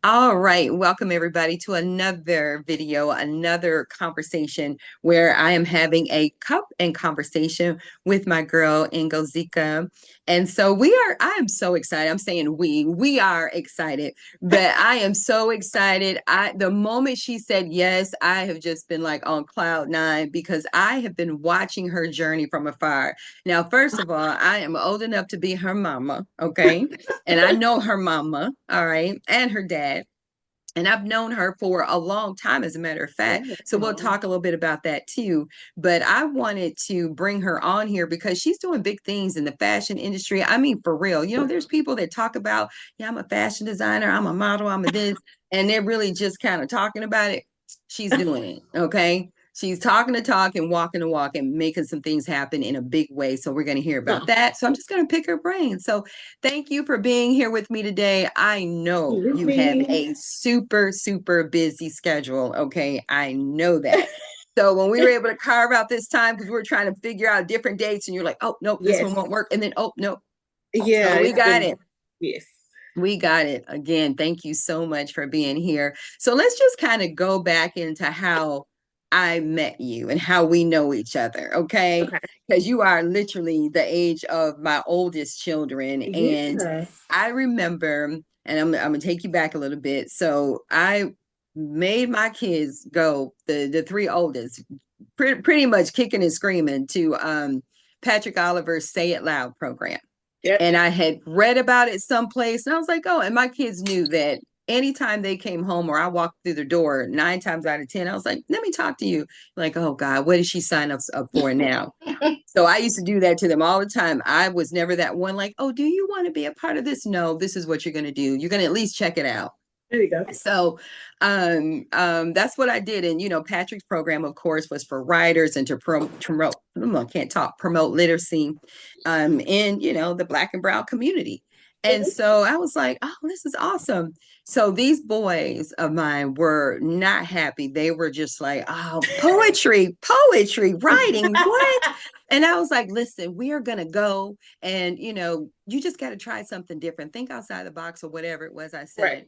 All right, welcome everybody to another video, another conversation where I am having a cup and conversation with my girl Ngozika. And so I am so excited. I'm saying we are excited, but I am so excited. The moment she said yes, I have just been like on cloud nine because I have been watching her journey from afar. Now, first of all, I am old enough to be her mama, okay? And I know her mama, all right, and her dad. And I've known her for a long time, as a matter of fact. Yeah. So we'll talk a little bit about that too. But I wanted to bring her on here because she's doing big things in the fashion industry. I mean, for real. There's people that talk about, yeah, I'm a fashion designer, I'm a model, I'm a this, and they're really just kind of talking about it. She's doing it. Okay. She's talking the talk and walking the walk and making some things happen in a big way. So we're going to hear about that. So I'm just going to pick her brain. So thank you for being here with me today. I know you have Absolutely. a super, super busy schedule. Okay. I know that. So when we were able to carve out this time, because we were trying to figure out different dates, and you're like, oh, nope, this one Yes. won't work. And then, oh, no. Yeah, So we it's got been it. yes. We got it. Again, thank you so much for being here. So let's just kind of go back into how I met you and how we know each other, okay? Okay. Because you are literally the age of my oldest children. And Yeah. I remember, and I'm gonna take you back a little bit. So I made my kids go, the three oldest, pretty much kicking and screaming to Patrick Oliver's Say It Loud program. Yep. And I had read about it someplace, and I was like, oh, and my kids knew that anytime they came home or I walked through the door, 9 times out of 10, I was like, let me talk to you. Like, oh God, what did she sign up for now? So I used to do that to them all the time. I was never that one like, oh, do you want to be a part of this? No, this is what you're going to do. You're going to at least check it out. There you go. So that's what I did. And Patrick's program, of course, was for writers and to promote, I can't talk, promote literacy in the Black and brown community. And so I was like, oh, this is awesome. So these boys of mine were not happy. They were just like, oh, poetry, writing, what? And I was like, listen, we are gonna go, and you just got to try something different. Think outside the box or whatever it was I Right. said.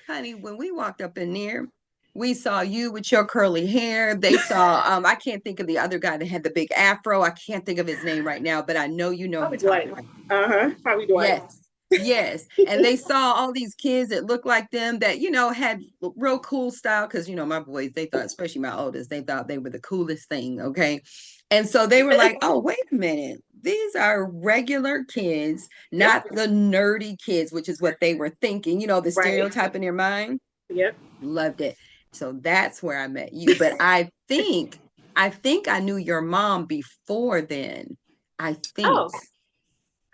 Honey, when we walked up in there, we saw you with your curly hair. They saw, I can't think of the other guy that had the big afro. I can't think of his name right now, but I know you know who Probably I'm Dwight. talking about. Uh-huh. Probably Dwight. Yes. Yes. And they saw all these kids that looked like them that, had real cool style. Cause, my boys, they thought, especially my oldest, they thought they were the coolest thing. Okay. And so they were like, oh, wait a minute. These are regular kids, Yep. not the nerdy kids, which is what they were thinking, the Right. stereotype in their mind. Yep. Loved it. So that's where I met you. But I think I knew your mom before then. I think. Oh,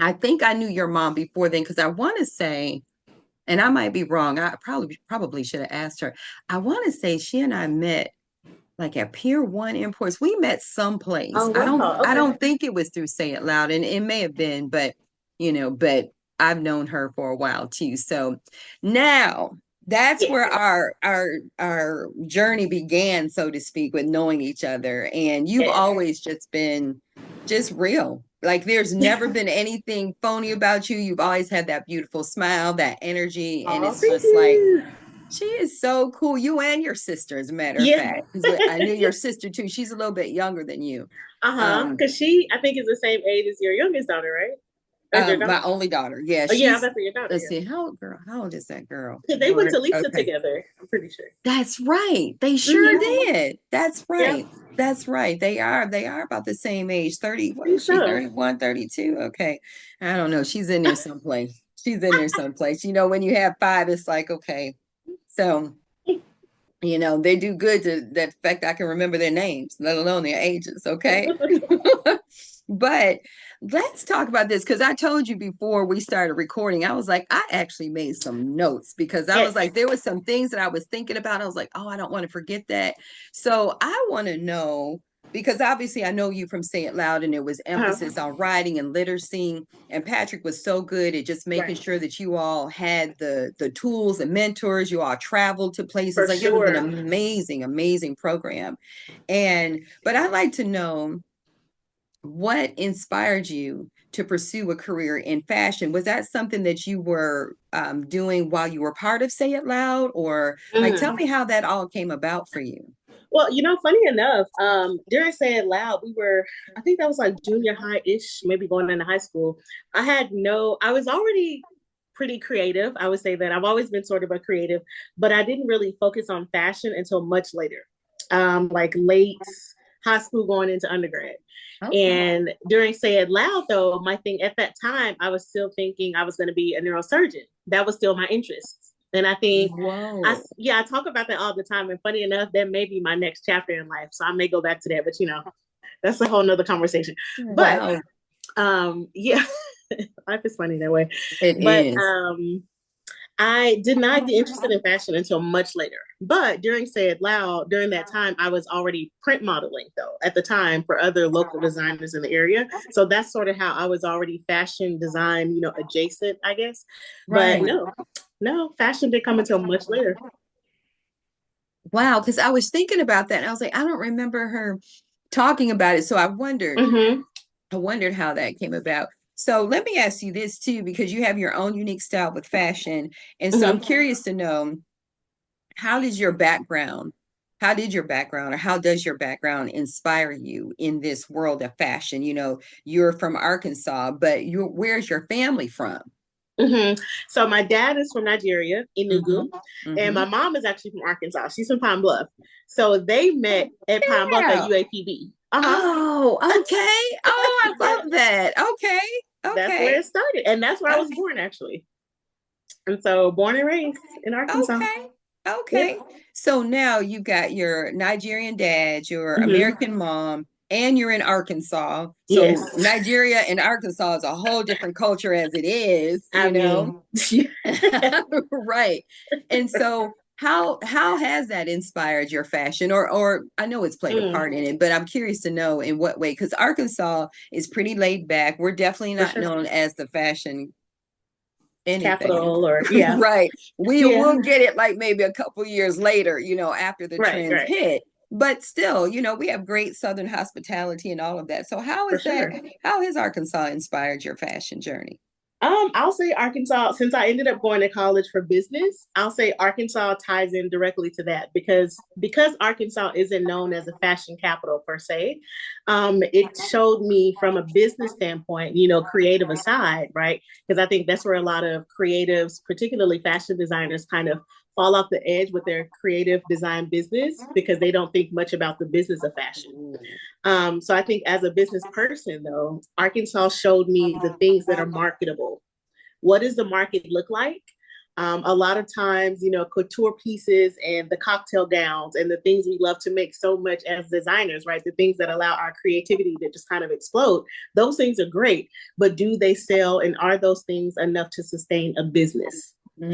I think I knew your mom before then because I want to say, and I might be wrong. I probably should have asked her. I want to say she and I met like at Pier One Imports. We met someplace. oh I don't wow. I Okay. don't think it was through Say It Loud, and it may have been, but I've known her for a while too. So now that's Yes. where our journey began, so to speak, with knowing each other. And you've Yes. always just been just real. Like there's never been anything phony about you. You've always had that beautiful smile, that energy, and Oh, it's thank just like you. she is so cool. You and your sister, as a matter of Yeah. fact, because I knew your sister too. She's a little bit younger than you. Uh-huh. Um, Because she, I think, is the same age as your youngest daughter, right? Or is your daughter? my only daughter. Yeah, Oh yeah, I'm she's. about to say your daughter, Let's yeah. see, how old is that girl? Because they went Lord, to Lisa okay, together, I'm pretty sure. that's right. They sure Mm-hmm. did. That's Yeah, right. That's right. They are about the same age. 30. What pretty is she? sure. 31, 32. Okay, I don't know. She's in there someplace. She's in there someplace. When you have five, it's like okay. So they do good to that fact I can remember their names, let alone their ages. Okay. But let's talk about this because I told you before we started recording, I was like, I actually made some notes because I was Yes. like, there was some things that I was thinking about. I was like, oh, I don't want to forget that. So I want to know because obviously I know you from Say It Loud and there was Uh-huh. emphasis on writing and literacy. And Patrick was so good at just making Right. sure that you all had the tools and mentors, you all traveled to places. For Like it was an sure. amazing, amazing program. But I'd like to know what inspired you to pursue a career in fashion? Was that something that you were doing while you were part of Say It Loud, or like tell Mm. me how that all came about for you? Well, funny enough, during Say It Loud, I think that was like junior high-ish, maybe going into high school. I was already pretty creative. I would say that I've always been sort of a creative, but I didn't really focus on fashion until much later, like late high school going into undergrad. Okay. And during Say It Loud, though, my thing at that time, I was still thinking I was going to be a neurosurgeon. That was still my interest. And I think Whoa. I talk about that all the time. And funny enough, that may be my next chapter in life. So I may go back to that, but that's a whole nother conversation. But Wow. yeah, life is funny that way. It But is. I did not get interested in fashion until much later. But during Say It Loud, during that time, I was already print modeling, though, at the time for other local designers in the area. So that's sort of how I was already fashion design, adjacent, I guess. But Right. no, fashion didn't come until much later. Wow. Because I was thinking about that and I was like, I don't remember her talking about it. So Mm-hmm. I wondered how that came about. So let me ask you this too, because you have your own unique style with fashion. And so I'm Mm-hmm. curious to know how does your background, how did your background or how does your background inspire you in this world of fashion? You know, you're from Arkansas, but where's your family from? Mm-hmm. So my dad is from Nigeria, Enugu, Hmm. and my Hmm. mom is actually from Arkansas. She's from Pine Bluff. So they met at Pine Bluff at Yeah. UAPB. Uh-huh. Oh, okay. Oh, I Yeah, love that. Okay. that's where Okay. it started. And that's where I was Okay. born, actually. And so born and raised in Arkansas. Okay. Yep. Okay. So now you got your Nigerian dad, your Mm-hmm. American mom, and you're in Arkansas. Yes. So Nigeria and Arkansas is a whole different culture as it is, I you know? mean, Right. And so how has that inspired your fashion or I know it's played a mm, part in it, but I'm curious to know in what way because Arkansas is pretty laid back. We're definitely for not sure. known as the fashion anything. Capital or yeah. Right. We Yeah. will get it like maybe a couple years later, you know, after the Right, trends right. hit. But still, you know, we have great Southern hospitality and all of that. So For sure. how has Arkansas inspired your fashion journey? I'll say Arkansas, since I ended up going to college for business, I'll say Arkansas ties in directly to that because Arkansas isn't known as a fashion capital per se. It showed me from a business standpoint, creative aside, right? Because I think that's where a lot of creatives, particularly fashion designers, kind of fall off the edge with their creative design business because they don't think much about the business of fashion. So I think as a business person, though, Arkansas showed me the things that are marketable. What does the market look like? A lot of times, couture pieces and the cocktail gowns and the things we love to make so much as designers, right? The things that allow our creativity to just kind of explode. Those things are great, but do they sell and are those things enough to sustain a business? So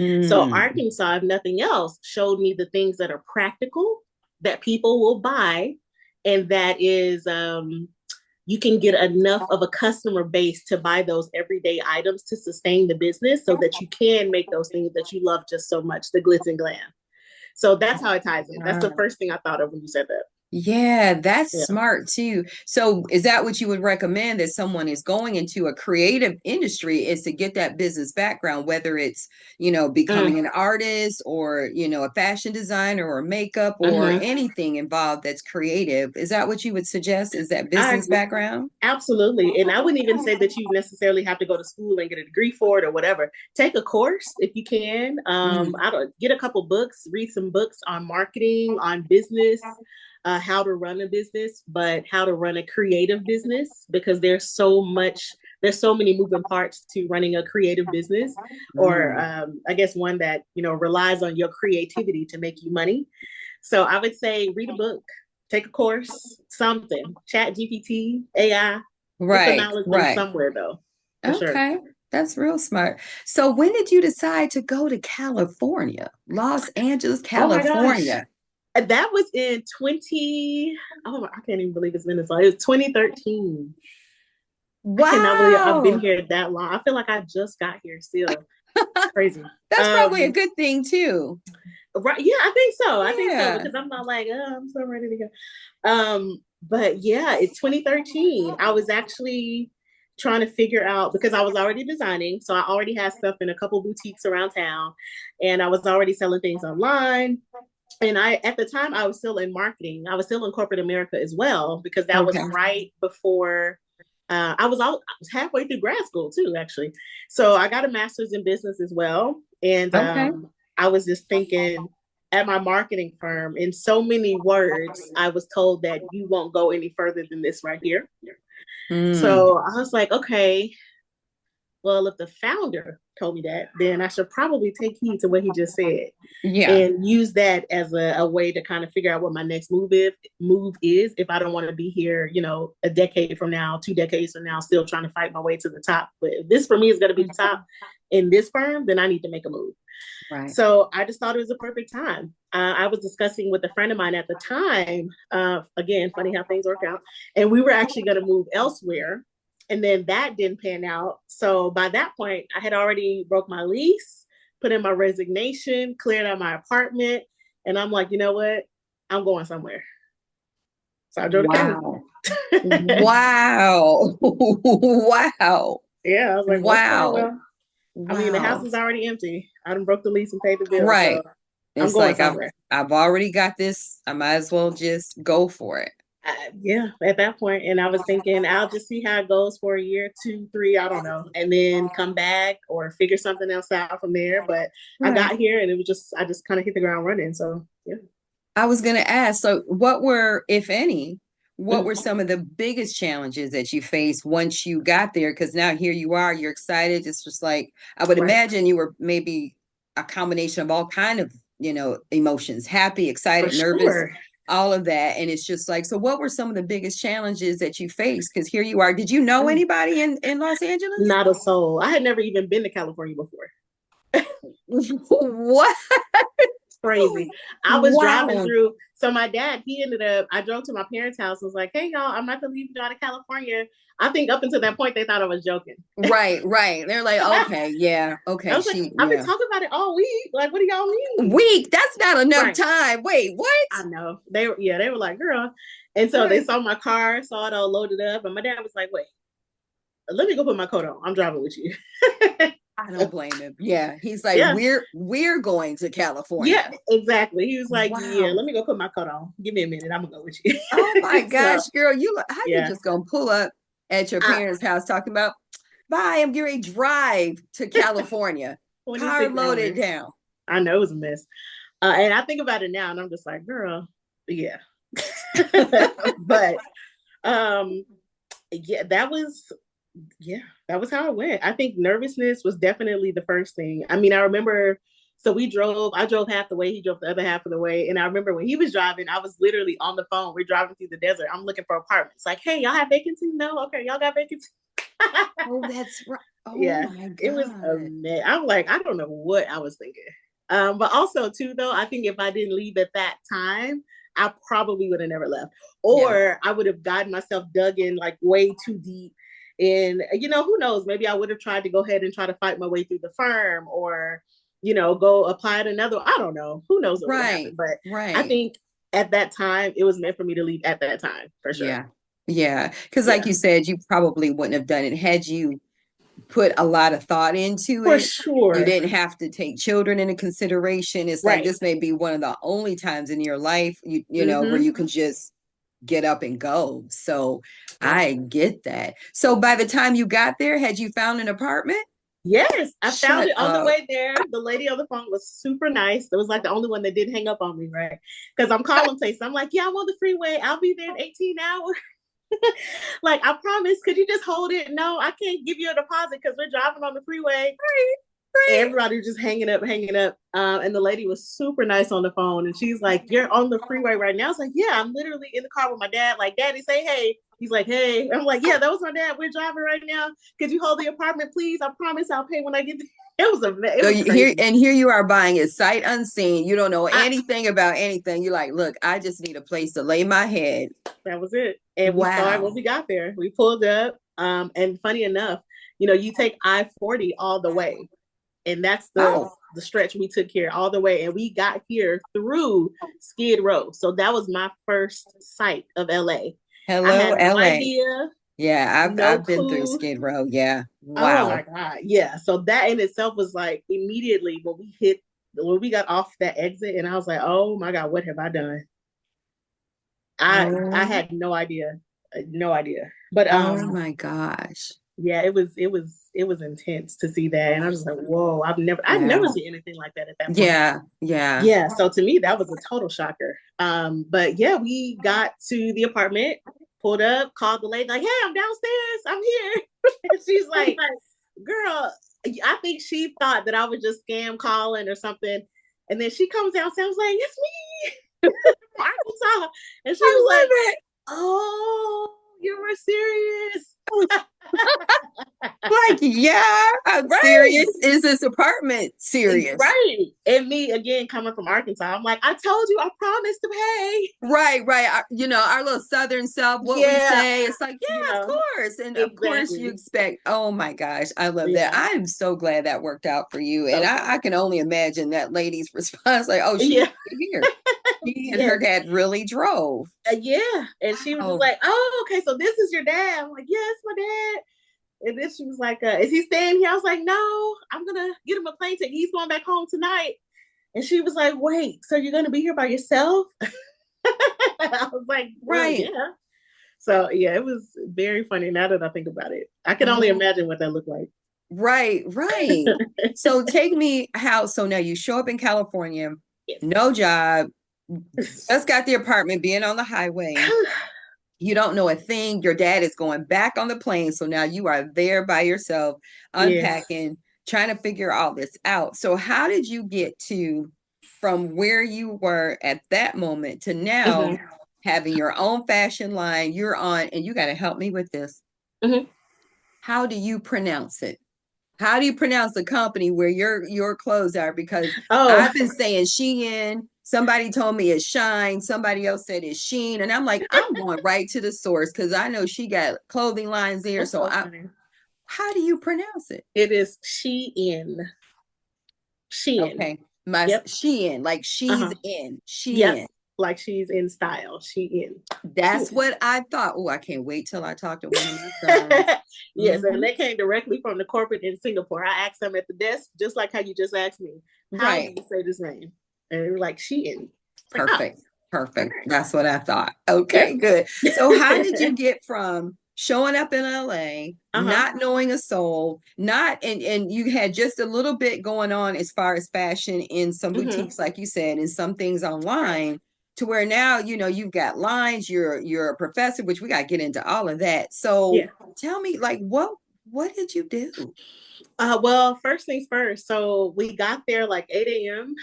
Mm. Arkansas, if nothing else, showed me the things that are practical that people will buy and that is you can get enough of a customer base to buy those everyday items to sustain the business so that you can make those things that you love just so much, the glitz and glam. So that's how it ties in. That's the first thing I thought of when you said that. Yeah, that's Yeah. smart too. So, is that what you would recommend that someone is going into a creative industry is to get that business background, whether it's, you know, Mm, becoming an artist or, you know, a fashion designer or makeup or mm-hmm. anything involved that's creative? Is that what you would suggest? Is that I business background? absolutely. And I wouldn't even say that you necessarily have to go to school and get a degree for it or whatever. Take a course if you can. Mhm. I don't get a couple books, read some books on marketing, on business, how to run a business, but how to run a creative business because there's so many moving parts to running a creative business or Mm. I guess one that, relies on your creativity to make you money. So I would say read a book, take a course, something. Chat GPT, AI, get the Right, knowledge from right. somewhere though, for sure. Okay, that's real smart. So, when did you decide to go to California, Los Angeles, Oh my gosh. California? And that was in 20, oh, I can't even believe it's been this long. It was 2013. I cannot believe I've been Wow. here that long. I feel like I just got here still. It's crazy. That's probably a Um, good thing too. right. Yeah, I think so. I think so Yeah. because I'm not like, oh, I'm so ready to go. But yeah, it's 2013. I was actually trying to figure out because I was already designing. So I already had stuff in a couple boutiques around town and I was already selling things online. And I, at the time, I was still in marketing. I was still in corporate America as well, because that was Okay. right before I was halfway through grad school too, actually. So I got a master's in business as well. And Okay. I was just thinking at my marketing firm, in so many words, I was told that you won't go any further than this right here. Mm, So I was like, okay, well, if the founder told me that, then I should probably take heed to what he just said yeah. and use that as a way to kind of figure out what my next move is if I don't want to be here, a decade from now, 2 decades from now, still trying to fight my way to the top. But if this for me is going to be the top in this firm, then I need to make a move. Right. So I just thought it was a perfect time. I was discussing with a friend of mine at the time. Again, funny how things work out. And we were actually going to move elsewhere. And then that didn't pan out. So by that point, I had already broke my lease, put in my resignation, cleared out my apartment. And I'm like, you know what? I'm going somewhere. So I drove to Cali. Wow. Wow. Wow. Yeah, I was like, well, okay, Wow. well, I mean, the house Wow. is already empty. I done broke the lease and paid the bill. So Right. I'm It's going like somewhere. I've already got this. I might as well just go for it. Yeah, at that point, and I was thinking I'll just see how it goes for a year, two, three, I don't know, and then come back or figure something else out from there. But I Right. got here, and it was just I just kind of hit the ground running. So yeah. I was going to ask, so what were, if any, what were Mhm. some of the biggest challenges that you faced once you got there? Because now here you are, you're excited. It's just like, I would Right, imagine you were maybe a combination of all kind of, emotions, happy, for excited, nervous, sure. all of that. And it's just like, so what were some of the biggest challenges that you faced? Because here you are. Did you know anybody in Los Angeles? Not a soul. I had never even been to California before. What? Crazy. I was driving Wow. through. So my dad, he ended up. I drove to my parents' house. And was like, "Hey y'all, I'm about to leave you out of California." I think up until that point, they thought I was joking. Right, right. They're like, okay, yeah, I okay, was like, she, I've been yeah. talking about it all week. Like, what do y'all mean? Week. That's not enough Right. time. Wait, what? I know. They were like, girl. And so they What? saw my car, saw it all loaded up. And my dad was like, wait, let me go put my coat on. I'm driving with you. I don't blame him. Yeah, he's like, Yeah. we're going to Yeah, California. exactly. He was like, yeah, Wow. let me go put my coat on. Give me a minute. I'm gonna go with you. Oh my So gosh, girl, how you yeah. just gonna pull up at your I, parents' house talking about, bye, I'm getting ready to drive to California. Car 26 loaded hours. down. I know it was a mess. And I think about it now and I'm just like, girl, yeah. But um yeah, yeah, that was how it went. I think nervousness was definitely the first thing. I mean, I remember, so I drove half the way, he drove the other half of the way. And I remember when he was driving, I was literally on the phone. We're driving through the desert. I'm looking for apartments. Like, hey, y'all have vacancy? No, okay, y'all got vacancy. Oh, that's right. Oh Yeah, my it was a God. mess. I'm like, I don't know what I was thinking. But also too, though, I think if I didn't leave at that time, I probably would have never left, Yeah. or I would have gotten myself dug in like way too deep. And who knows? Maybe I would have tried to go ahead and try to fight my way through the firm, or go apply at another. I don't know. Who knows what would have Right. happened? But I Right. think at that time, it was meant for me to leave at that time for sure. Yeah. Yeah. Because like Yeah, you said, you probably wouldn't have done it had you put a lot of thought into for it. You sure. didn't have to take children into consideration. It's like Right. this may be one of the only times in your life where Mm-hmm. you can just get up and go. So Yeah. I get that. So by the time you got there, had you found an apartment? Yes, I found Shut it on the up. way there. The lady on the phone was super nice. It was like the only one that didn't hang up on me, right? Because I'm calling places. I'm like, yeah, I'm on the freeway. I'll be there in 18 hours. Like, I promise. Could you just hold it? No, I can't give you a deposit because we're driving on the freeway. Right. Everybody was just hanging up, hanging up. And the lady was super nice on the phone. And she's like, you're on the freeway right now. I was like, yeah, I'm literally in the car with my dad. Like, daddy, say hey. He's like, hey. I'm like, yeah, that was my dad. We're driving right now. Could you hold the apartment, please? I promise I'll pay when I get there. It So was crazy. here you are buying it sight unseen. You don't know I anything about anything. You're like, look, I just need a place to lay my head. That was it. And we saw it when Wow. we got there. We pulled up. And funny enough, you take I-40 all the way. And that's the Oh, the stretch we took here all the way. And we got here through Skid Row. So that was my first sight of LA. I Hello, had no LA. idea, Yeah, no I've been through clue. Skid Row. Yeah. Oh my Wow. God. Yeah. So that in itself was like immediately when we got off that exit, and I was like, oh my God, what have I done? I Oh, had no idea. No idea. But oh my gosh. yeah, it was intense to see that. And I was just like, whoa, I've never Yeah. seen anything like that at that point. Yeah. Yeah. Yeah, so to me that was a total shocker. But yeah, we got to the apartment, pulled up, called the lady, like, hey, I'm downstairs, I'm here. And she's like, girl, I think she thought that I was just scam calling or something. And then she comes downstairs, I was like, it's me, Arkansas. And she was like, I oh, you were serious. like, yeah, I'm serious. Right. Is this apartment serious? Right. And me again coming from Arkansas, I'm like, I told you I promised to pay. Right, right. Our little Southern self, what we Yeah, say, it's like, you yeah, of know, course. And of course you exactly. expect, oh my gosh, I love that. Yeah. I'm so glad that worked out for you. And So I can only imagine that lady's response, like, oh, she yeah. here. She and her Yes. dad really drove. Yeah. And she was just Oh, like, oh, okay, so this is your dad. I'm like, yes, my dad. And then she was like, is he staying here? I was like, no, I'm gonna get him a plane ticket. He's going back home tonight. And she was like, wait, so you're gonna be here by yourself? I was like, well, right, yeah. So yeah, it was very funny now that I think about it. I can only oh, imagine what that looked like. right, right. So take me how, so now you show up in California, no job, Yes. just got the apartment, being on the highway. You don't know a thing. Your dad is going back on the plane. So now you are there by yourself, Yes. unpacking, trying to figure all this out. So, how did you get to from where you were at that moment to now Hmm. having your own fashion line? You're on, and you got to help me with this. Hmm. How do you pronounce it? How do you pronounce the company where your clothes are? Because Oh, I've been saying Shein. Somebody told me it's Shine. Somebody else said it's Sheen. And I'm like, I'm going right to the source because I know she got clothing lines there. that's So so I funny. how do you pronounce it? It is Shein. Shein. Okay. My Yep. Shein, like she's Uh-huh. in. Yep. Shein. Like she's in style. Shein. That's Shein. what I thought. Oh, I can't wait till I talk to one of my sons. Yes, and Mhm. they came directly from the corporate in Singapore. I asked them at the desk, just like how you just asked me, how do Right. you say this name? And they were like, Shein. It's like, oh, Perfect. Perfect. okay. That's what I thought. Yep. Okay, good. So how did you get from showing up in LA, Uh-huh. not knowing a soul, not and you had just a little bit going on as far as fashion in some Hmm. boutiques, like you said, and some things online, to where now, you've got lines, you're a professor, which we got to get into all of that. So Yeah. tell me, like, what did you do? Well, first things first. So we got there like 8 a.m.,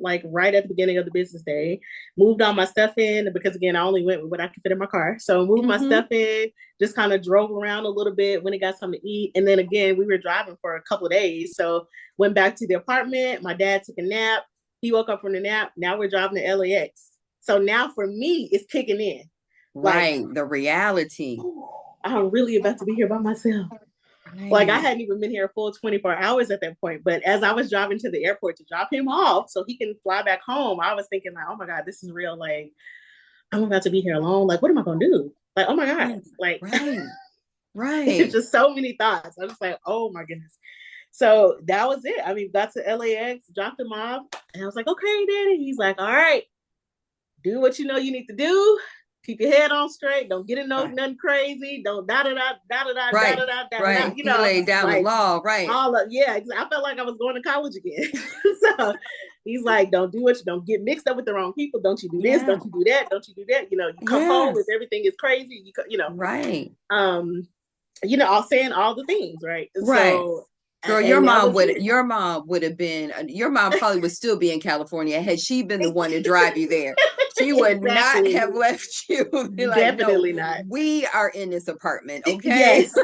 like right at the beginning of the business day. Moved all my stuff in because again, I only went with what I could fit in my car. So moved my Mm-hmm. stuff in, just kind of drove around a little bit when it got something to eat. And then again, we were driving for a couple of days. So went back to the apartment. My dad took a nap. He woke up from the nap. Now we're driving to LAX. So now for me, it's kicking in. Like, Right, the reality. I'm really about to be here by myself. Like I Right. hadn't even been here a full 24 hours at that point. But as I was driving to the airport to drop him off so he can fly back home, I was thinking like, oh my God, this is real. Like I'm about to be here alone. Like, what am I gonna do? Like, oh my God. Right. Like Right. it's Right. just so many thoughts. I was just like, oh my goodness. So that was it. I mean, got to LAX, dropped him off, and I was like, okay, daddy. He's like, all right, do what you know you need to do. Keep your head on straight. Don't get in no Right. nothing crazy. Don't da da da da da da Right. da da da da. Right. You He know, laid down the like law. Right. all of yeah. I felt like I was going to college again. So he's like, don't do it. Don't get mixed up with the wrong people. Don't you do this? Yeah. Don't you do that? Don't you do that? You know, you come home if Yes. everything is crazy. Right. Um, all saying all the things, right? Right. So, Girl, and that was it. your mom would have been your mom probably would still be in California had she been the one to drive you there. She would not Exactly. have left you. Be like, no, Definitely not. we are in this apartment, okay? Yes.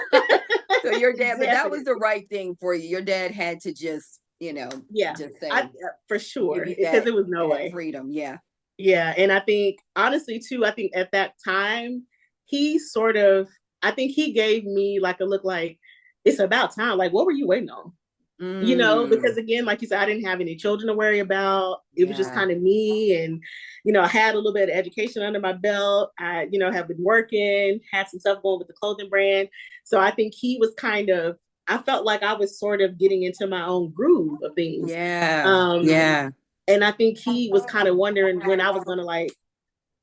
So your dad, but that was the Definitely. right thing for you. Your dad had to just, Yeah. just I say, for give sure you because that it was no that way. freedom. Yeah. Yeah, and I think honestly too, I think at that time he I think he gave me like a look like it's about time. Like, what were you waiting on? You know, Mm, because again, like you said, I didn't have any children to worry about. It was just yeah. kind of me. And, you know, I had a little bit of education under my belt. I, you know, have been working, had some stuff going with the clothing brand. So I think he was kind of, I felt like I was sort of getting into my own groove of things. Yeah. Um, Yeah. and I think he was kind of wondering when I was gonna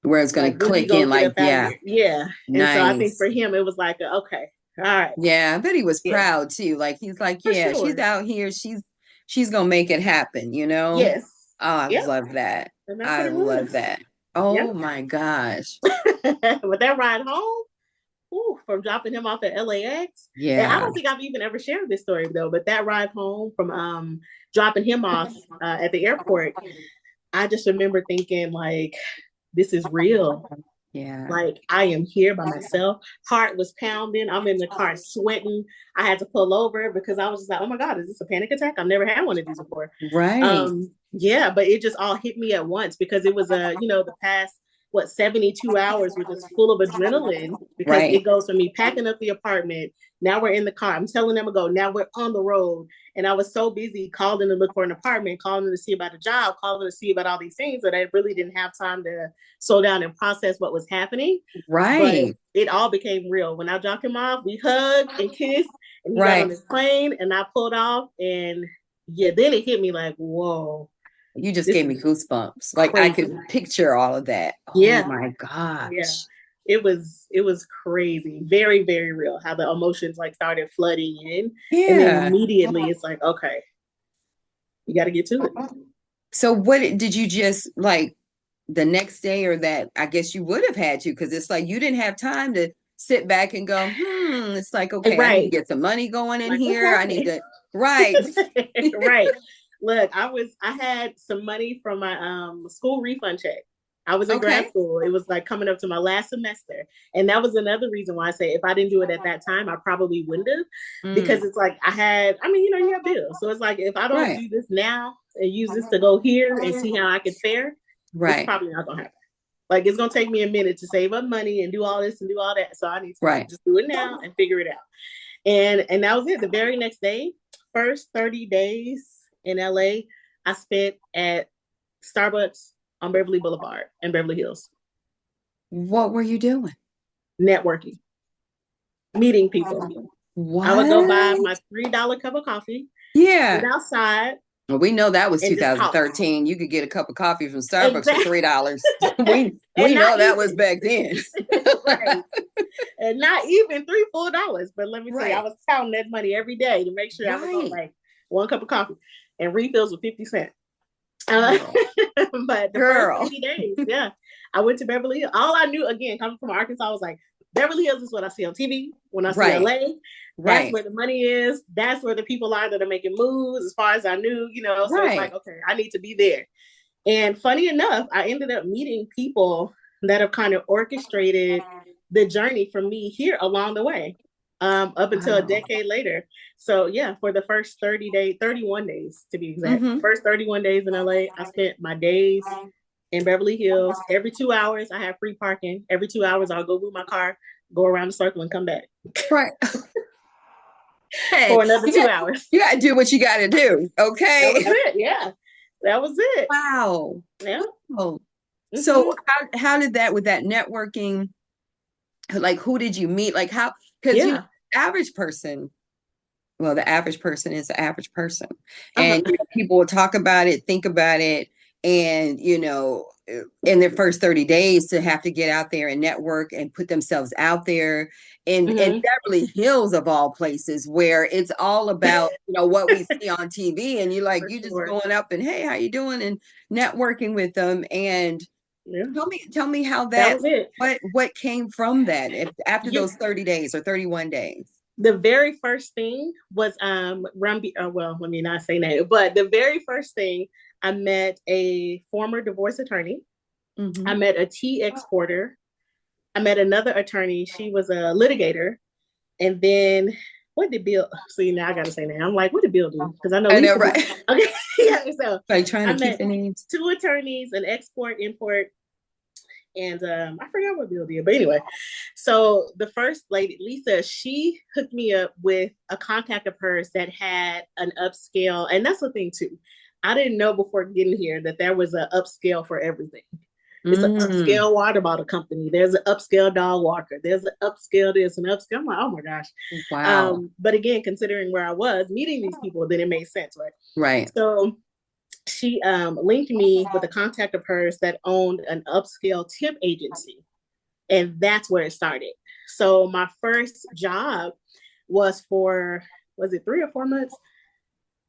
Where it's going like to when he click gonna in, get like, up out of yeah, here. Yeah. And so I think nice. for him it was like okay, all right, Yeah, I bet he was yeah, proud too. Like he's like, for yeah, she's sure. out here. She's gonna make it happen, you know? Yes. Oh, I Yep. love that. And that's what I it love was. that. Yep. Oh my gosh. But that ride home, ooh, from dropping him off at LAX. And I Yeah. don't think I've even ever shared this story though, but that ride home from dropping him off at the airport, I just remember thinking like, this is real. Yeah. Like I am here by myself. Heart was pounding. I'm in the car sweating. I had to pull over because I was just like, oh my God, is this a panic attack? I've never had one of these before. Right. Yeah, but it just all hit me at once because it was you know, the past what 72 hours were just full of adrenaline because Right. it goes from me packing up the apartment. Now we're in the car. I'm telling them to go. Now we're on the road. And I was so busy calling to look for an apartment, calling to see about a job, calling to see about all these things that I really didn't have time to slow down and process what was happening. But Right. it all became real. When I dropped him off, we hugged and kissed, and he got on Right. his plane, and I pulled off. And yeah, then it hit me like, whoa, You just this gave me is goosebumps. Like I crazy. could picture all of that. Oh Yeah, my yeah. gosh. It was crazy, very very real. How the emotions like started flooding in, and then Yeah. immediately it's like, okay, you got to get to it. So what did you just like the next day or that I guess you would have had to because it's like you didn't have time to sit back and go, it's like, okay, I need to Right, get some money going in like what's here. I need happening? to, right. Right. Look, I had some money from my school refund check. I was in grad Okay. school. It was like coming up to my last semester. And that was another reason why I say if I didn't do it at that time, I probably wouldn't have. Mm, Because it's like I mean, you know, you have bills. So it's like if I don't right. do this now and use this to go here and see how I can fare, it's Right. probably not gonna happen. Like it's gonna take me a minute to save up money and do all this and do all that. So I need to like Right. just do it now and figure it out. And that was it. The very next day, first 30 days in LA, I spent at Starbucks on Beverly Boulevard in Beverly Hills, What were you doing? networking, meeting people. I would go buy What? my $3 cup of coffee, sit Yeah. outside, Well, we know that was and just talk. 2013. You could get a cup of coffee from Starbucks for Exactly. $3. We And know not that was even back then. right. And not even three full dollars. But let me tell you, I Right. was counting that money every day to make sure I was on Right. like one cup of coffee and refills with 50 cents. Uh, Girl. but the first Girl. 30 days, yeah, I went to Beverly Hills. All I knew, again, coming from Arkansas, was like, Beverly Hills is what I see on TV. When I see Right. LA, that's Right. where the money is. That's where the people are that are making moves, as far as I knew, you know. So it's like, Right. okay, I need to be there. And funny enough, I ended up meeting people that have kind of orchestrated the journey for me here along the way, up until a Wow. decade later. So yeah, for the first 30 days, 31 days to be exact, Mm-hmm. first 31 days in LA, I spent my days in Beverly Hills. Every 2 hours, I have free parking. Every 2 hours, I'll go move my car, go around the circle, and come back Right. Hey, for another 2 hours. you got to do what you got to do. That Okay. was it. Yeah, that was it. Wow. Yeah. Oh, so Mm-hmm. how did that with that networking? Like, who did you meet? Like, how? Because Yeah. average person. Well, the average person is the average person, Uh-huh. and people will talk about it, think about it, and in their first 30 days to have to get out there and network and put themselves out there in Mm-hmm. Beverly Hills of all places, where it's all about what we see on TV, and For you just sure. going up and hey, how you doing, and networking with them. And Yeah. tell me how That that was it. what came from that after You those 30 days or 31 days. the very first thing was Rumby, well, let me not say that, but the very first thing I met a former divorce attorney. I Mm-hmm. met a tea exporter. I met another attorney. She was a litigator. And then what did Bill see now I gotta say that. I'm like, what did Bill do? Because I know I know, Lisa did. right? Okay. Yeah, so Like trying I to keep met the names. two attorneys, an export import, And I forgot what Bill did, but anyway. So the first lady, Lisa, she hooked me up with a contact of hers that had an upscale, and that's the thing too. I didn't know before getting here that there was an upscale for everything. It's an Mm, upscale water bottle company. There's an upscale dog walker. There's an upscale this and upscale. I'm like, oh my gosh. wow. But again, considering where I was meeting these people, then it made sense, right? Right. So she linked me with a contact of hers that owned an upscale tip agency. And that's where it started. So my first job was for, was it 3 or 4 months?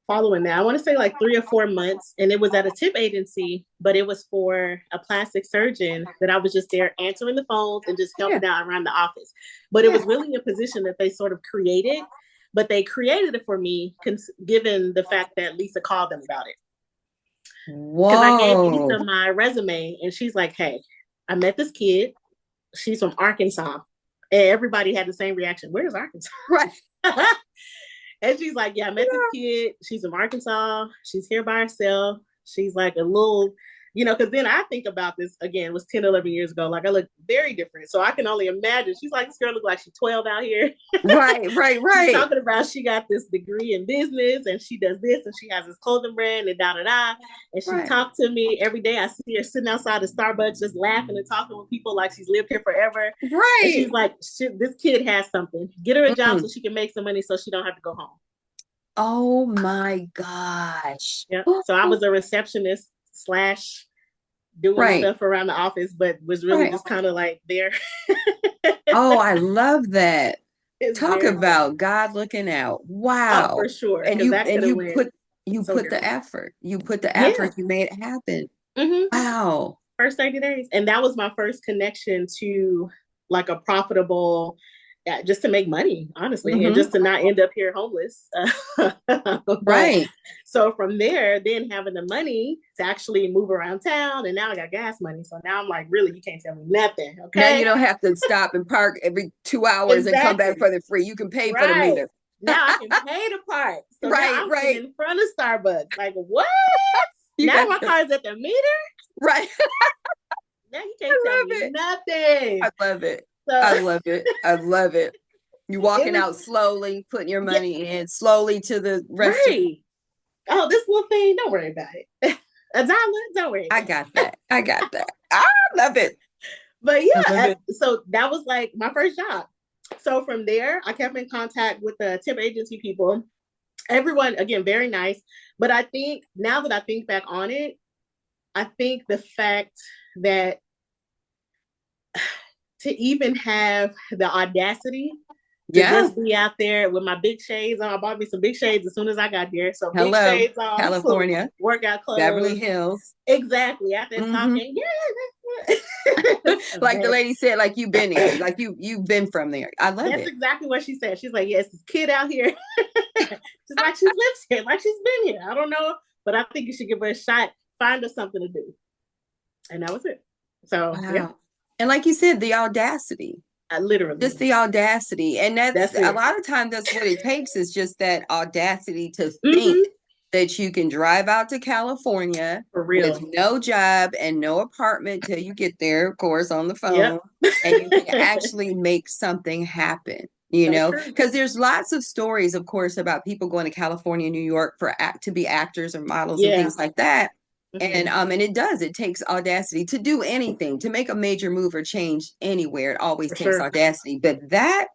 Following that, I want to say like 3 or 4 months. And it was at a tip agency, but it was for a plastic surgeon that I was just there answering the phones and just Yeah. helping out around the office. But it Yeah. was really a position that they sort of created, but they created it for me, given the fact that Lisa called them about it. Because I gave Whoa. Lisa my resume and she's like, hey, I met this kid. She's from Arkansas. And everybody had the same reaction. Where's Arkansas? Right. And she's like, yeah, I met this kid. She's from Arkansas. She's here by herself. She's like a little, because then I think about this again, it was 10, 11 years ago. Like I look very different. So I can only imagine. She's like, this girl look like she's 12 out here. Right. Right. She's Right. talking about she got this degree in business and she does this and she has this clothing brand and da da da. And she Right. talked to me every day. I see her sitting outside of Starbucks just laughing and talking with people like she's lived here forever. And Right. she's like, this kid has something. Get her a job so Mm. she can make some money so she don't have to go home. Oh my gosh. Yeah. So I was a receptionist slash doing Right. stuff around the office, but was really Right. just kind of like there. Oh, I love that. It's Talk very fun. about God looking out. Oh, Wow. for sure. And Because you that and could have you went put you so put the different. effort. You put the Yeah. effort. You made it happen. Mm-hmm. Wow. First 30 days. And that was my first connection to like a profitable, yeah, just to make money, honestly, and Hmm. just to not end up here homeless. But Right. so from there, then having the money to actually move around town, and now I got gas money. So now I'm like, really, you can't tell me nothing. Now you Okay. don't have to stop and park every 2 hours and come back Exactly. for the free. You can pay for the Right. meter. Now I can pay the part. So now Right, I'm sitting right. in front of Starbucks. Like, what? You Now got my to, car's at the meter. right. Now you I can't tell love me it. nothing. I love it. I So love it. I love it. You it walking was, out slowly, putting your yeah, money in slowly to the restaurant. right. Oh, this little thing, don't worry about it. $1, don't worry I about it. got that. I got that. I love it. But I love yeah, it. so that was like my first job. So from there, I kept in contact with the tip agency people. Everyone, again, very nice. But I think now that I think back on it, I think the fact that to even have the audacity to Yeah. just be out there with my big shades on. I bought me some big shades as soon as I got here. So big Hello, shades on, California, workout Beverly clothes. Hills. Exactly. Out there Hmm. talking. Yeah. Like the lady said, like you've been here, like you've been from there. I love That's it. exactly what she said. She's like, yes, this kid out here. She's like, she lives here, like she's been here. I don't know, but I think you should give her a shot. Find her something to do. And that was it. So yeah, Wow. And like you said, the audacity. Just literally. the audacity. And that's That's a it. lot of times that's what it takes is just that audacity to think Mm-hmm. that you can drive out to California For with real. no job and no apartment till you get there, of course, on the phone, Yep. and you can actually make something happen. So true. Because there's lots of stories, of course, about people going to California, New York for act to be actors or models and Yeah. things like that. Mm-hmm. And it takes audacity to do anything, to make a major move or change anywhere. It always For takes sure. audacity, but that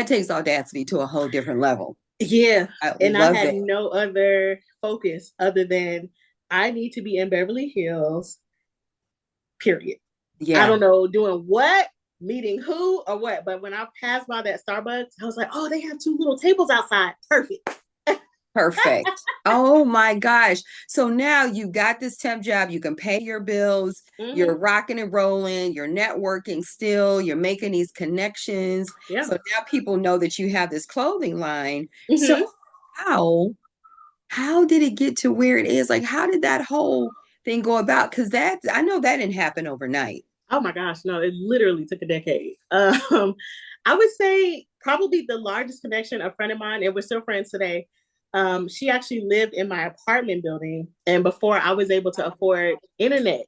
takes audacity to a whole different level. Yeah. I And I love had it. no other focus other than I need to be in Beverly Hills, period. I Yeah. don't know doing what, meeting who or what. But when I passed by that Starbucks, I was like, oh, they have 2 little tables outside. Perfect. Perfect. Oh my gosh. So now you got this temp job, you can pay your bills, you're Mm-hmm. rocking and rolling, you're networking still, you're making these connections. Yeah. So now people know that you have this clothing line. So Mm-hmm. how how did it get to where it is? Like how did that whole thing go about? Because that I know that didn't happen overnight. Oh my gosh, no, it literally took a decade. I would say probably the largest connection, a friend of mine, and we're still friends today. She actually lived in my apartment building, and before I was able to afford internet,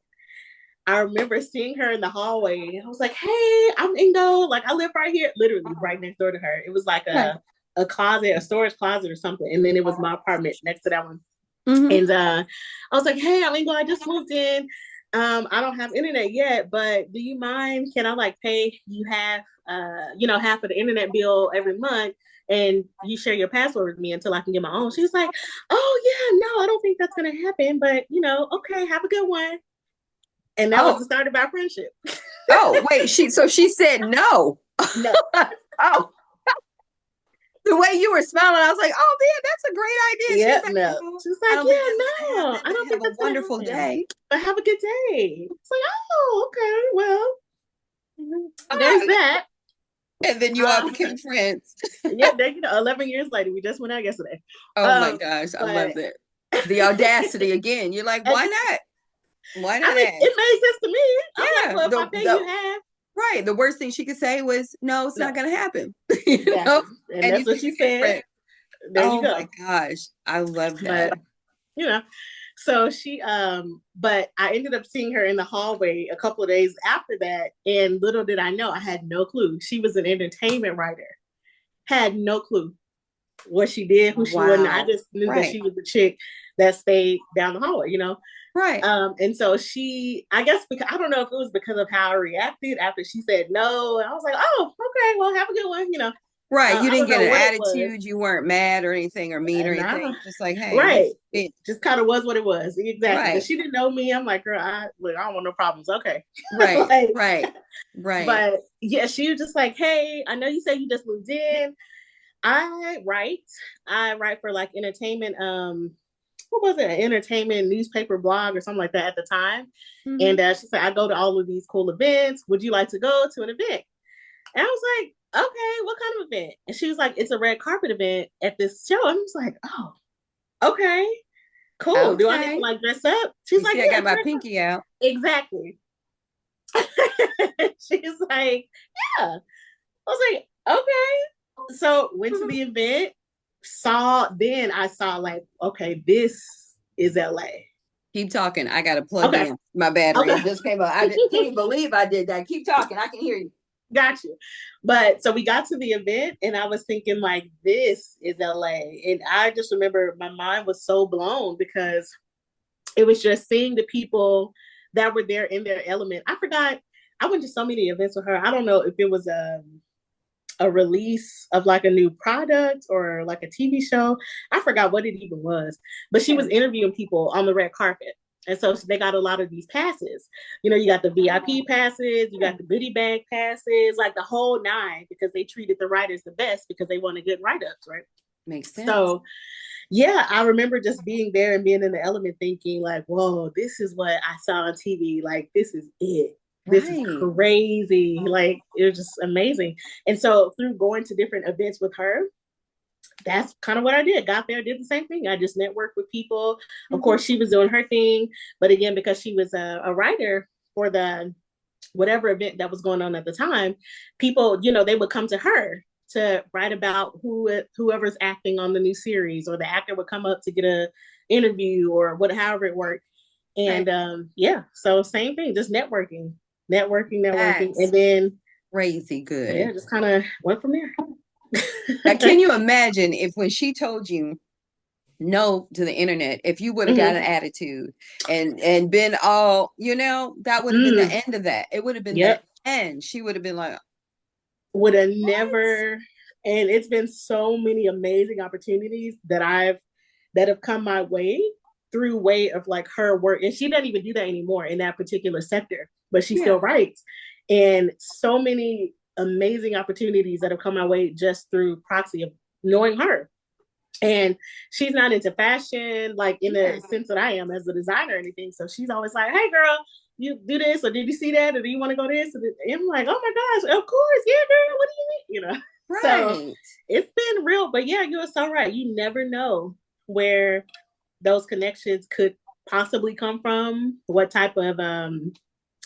I remember seeing her in the hallway. I was like, "Hey, I'm Ingo. Like, I live right here, literally right next door to her." It was like Right. a closet, a storage closet or something, and then it was my apartment next to that one. Hmm. And I was like, "Hey, I'm Ingo. I just moved in. I don't have internet yet, but do you mind? Can I like pay you half, half of the internet bill every month?" And you share your password with me until I can get my own. She was like, "Oh yeah, no, I don't think that's gonna happen, but okay, have a good one." And that was Oh, the start of our friendship. oh, wait. So she said no. No. Oh, the way you were smiling, I was like, oh man, that's a great idea. She Yeah, was like, no. oh, She was I like, don't think that's "Yeah, gonna no, happen, I but don't have think a that's gonna wonderful happen. day. But have a good day." It's like, "Oh, okay, well, there's Ah, that." and then you all Um, became friends. yeah, then 11 years later, we just went out yesterday. Oh my Um, gosh, I but love that. The audacity again. You're like, why and not? Why I not mean, ask? it made sense to me. I'm like, Yeah, "Well, if I the pay the you half, right. The worst thing she could say was, no, it's not no, gonna happen. You know, exactly." And and that's you what she became said. friends. There you Oh my go. gosh, I love that. But you know, so but I ended up seeing her in the hallway a couple of days after that, and little did I know, I had no clue she was an entertainment writer. Had no clue what she did, who she was. I Wow. just knew that Right. she was the chick that stayed down the hallway. Right. And so I guess, because I don't know if it was because of how I reacted after she said no. And I was like, "Oh, okay, well, have a good one." Right. You I didn't don't get know an what it was. attitude. You weren't mad or anything or mean or And anything. Just like, hey, right. this bitch. Just kind of was what it was. Exactly. Because Right. she didn't know me. I'm like, "Girl, I don't want no problems." Okay. Right. Like, Right. Right. but yeah, she was just like, "Hey, I know you say you just moved in. I write. I write for like entertainment, what was it? An entertainment newspaper blog or something like that at the time." Hmm. And she said, "I go to all of these cool events. Would you like to go to an event?" And I was like, "Okay, what kind of event?" And she was like, "It's a red carpet event at this show." And I was like, "Oh, okay, cool. Do I need to Okay. like dress up?" She's You like, see, I "Yeah, got it's my red carpet." pinky out. Exactly. She's like, "Yeah." I was like, "Okay." So went to the event, I saw like, okay, this is LA. Keep talking. I got to plug Okay. in my battery. Okay. It just came up. I didn't, can't even believe I did that. Keep talking. I can hear you. Got you. But so we got to the event and I was thinking like, this is LA. And I just remember my mind was so blown because it was just seeing the people that were there in their element. I forgot. I went to so many events with her. I don't know if it was a release of like a new product or like a TV show. I forgot what it even was, but she was Yeah. interviewing people on the red carpet. And so they got a lot of these passes. You got the VIP passes, you Yeah. got the goodie bag passes, like the whole nine, because they treated the writers the best because they wanted good write ups, right? Makes sense. So, yeah, I remember just being there and being in the element thinking, like, whoa, this is what I saw on TV. Like, this is it. This is Right. crazy. Like, it was just amazing. And so, through going to different events with her, that's kind of what I did. Got there, did the same thing. I just networked with people. Of Hmm. course, she was doing her thing. But again, because she was a writer for the whatever event that was going on at the time, people, they would come to her to write about whoever's acting on the new series, or the actor would come up to get a interview or however it worked. Okay. And yeah, so same thing, just networking, That's and then crazy yeah, good. just kind of went from Now, there. can you imagine if when she told you no to the internet, if you would have got an Hmm. attitude and been all, that would have been the Mm, end of that. It would have been the yep. end. She would have been like, Would have what? never. And it's been so many amazing opportunities that have come my way through way of like her work. And she doesn't even do that anymore in that particular sector, but she still Yeah. writes. And so many amazing opportunities that have come my way just through proxy of knowing her. And she's not into fashion like in Yeah. the sense that I am as a designer or anything. So she's always like, "Hey girl, you do this, or did you see that, or do you want to go this?" And I'm like, "Oh my gosh, of course, yeah, girl. What do you mean?" So Right. it's been real, but yeah, you were so right. You never know where those connections could possibly come from, what type of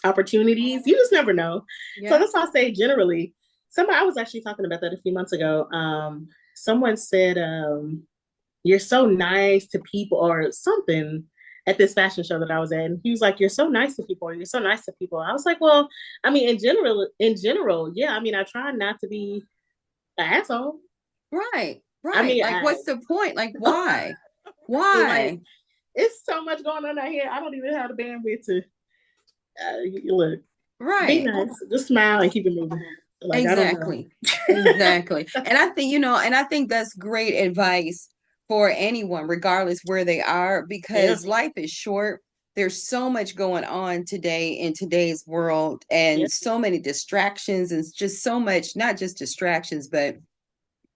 opportunities. You just never know. So Yeah. that's why I say generally. Somebody I was actually talking about that a few months ago. Someone said, "You're so nice to people," or something. at this fashion show that I was at, and he was like, "You're so nice to people. You're so nice to people." I was like, "Well, I mean, in general, yeah. I mean, I try not to be an asshole. Right, I right. mean, Like, I what's the point? Like, why? like Why? it's so much going on out here. I don't even have the bandwidth to look. Be Right. nice, just smile and keep it moving. Like I don't know. Exactly. Exactly. And I think, and I think that's great advice for anyone, regardless where they are, Yeah, because life is short. There's so much going on today in today's world, yeah. and so many distractions, and just so much, not just distractions, but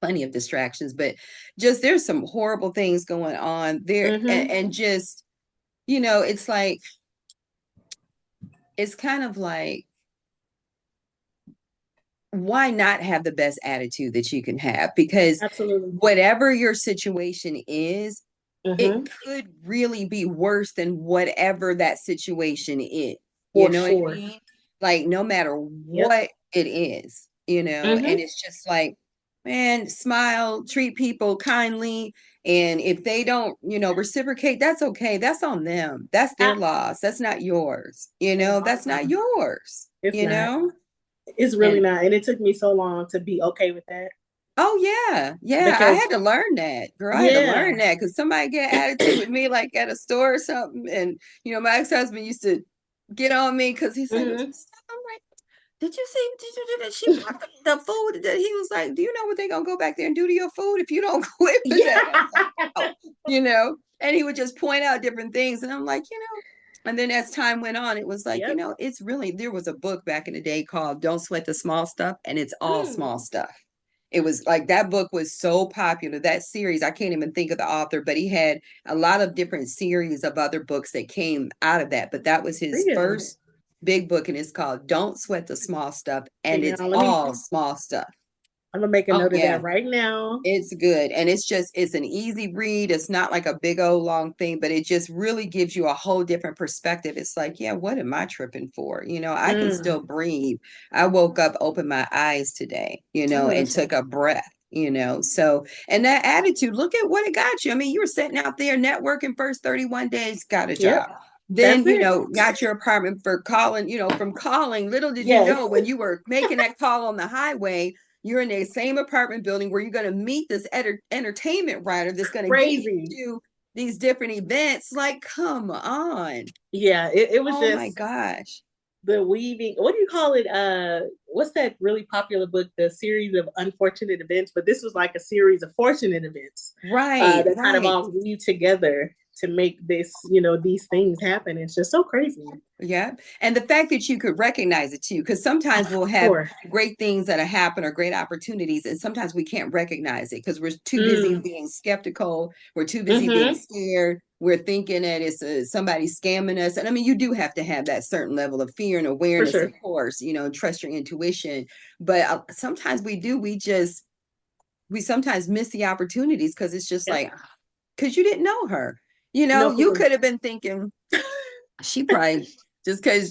plenty of distractions, but just there's some horrible things going on there. Mm-hmm. And just, it's like, it's kind of like, why not have the best attitude that you can have? Because Absolutely. whatever your situation is, it Mm-hmm. could really be worse than whatever that situation is. You For know what I sure. mean? Like, no matter Yep. what it is, and Mm-hmm. it's just like, man, smile, treat people kindly. And if they don't, reciprocate, that's okay. That's on them. That's their I, loss. That's not yours. That's not exactly. yours, It's not. It's really And not. And it took me so long to be okay with that oh yeah, yeah. I because had to learn that, girl. I had to yeah. learn that because somebody get attitude with me like at a store or something, and my ex-husband used to get on me because he's like, "Would you Mm-hmm. stop?" I'm like, "Did you see? Did you do that? She brought the food." That he was like, "Do you know what they gonna go back there and do to your food if you don't quit with that?" I Yeah. was like, "Oh, And he would just point out different things, and I'm like, And then as time went on, it was like, Yep. it's really there was a book back in the day called "Don't Sweat the Small Stuff," and it's all Mm. small stuff. It was like that book was so popular, that series. I can't even think of the author, but he had a lot of different series of other books that came out of that. But that was his Really? first big book, and it's called Don't Sweat the Small Stuff, and Okay, it's y'all. all small stuff. I'm gonna make a Oh, note of yeah. that right now. It's good. And it's an easy read. It's not like a big old long thing, but it just really gives you a whole different perspective. It's like, yeah, what am I tripping for? I can Mm. still breathe. I woke up, opened my eyes today, I know and that's took right. a breath. So, and that attitude, look at what it got you. I mean, you were sitting out there networking first 31 days, got a Yep. job. That's Then, it. got your apartment for calling, from calling. Little did you Yes. know when you were making that call on the highway, you're in the same apartment building where you're going to meet this entertainment writer that's going to get you Crazy. to these different events. Like, come on. Yeah, it was Oh my just gosh. the weaving. What do you call it? What's that really popular book? The series of unfortunate events, but this was like a series of fortunate events Right, that kind of right. all weave together to make this, these things happen. It's just so crazy. Yeah. And the fact that you could recognize it too, because sometimes Oh, we'll for have sure. great things that happen or great opportunities, and sometimes we can't recognize it because we're too busy Mm. being skeptical. We're too busy being Mm-hmm. scared. We're thinking that it's somebody scamming us. And I mean, you do have to have that certain level of fear and For awareness, of sure. course, and trust your intuition. But sometimes we sometimes miss the opportunities because it's just Yep. like, because you didn't know her. No You clue. could have been thinking, she probably just because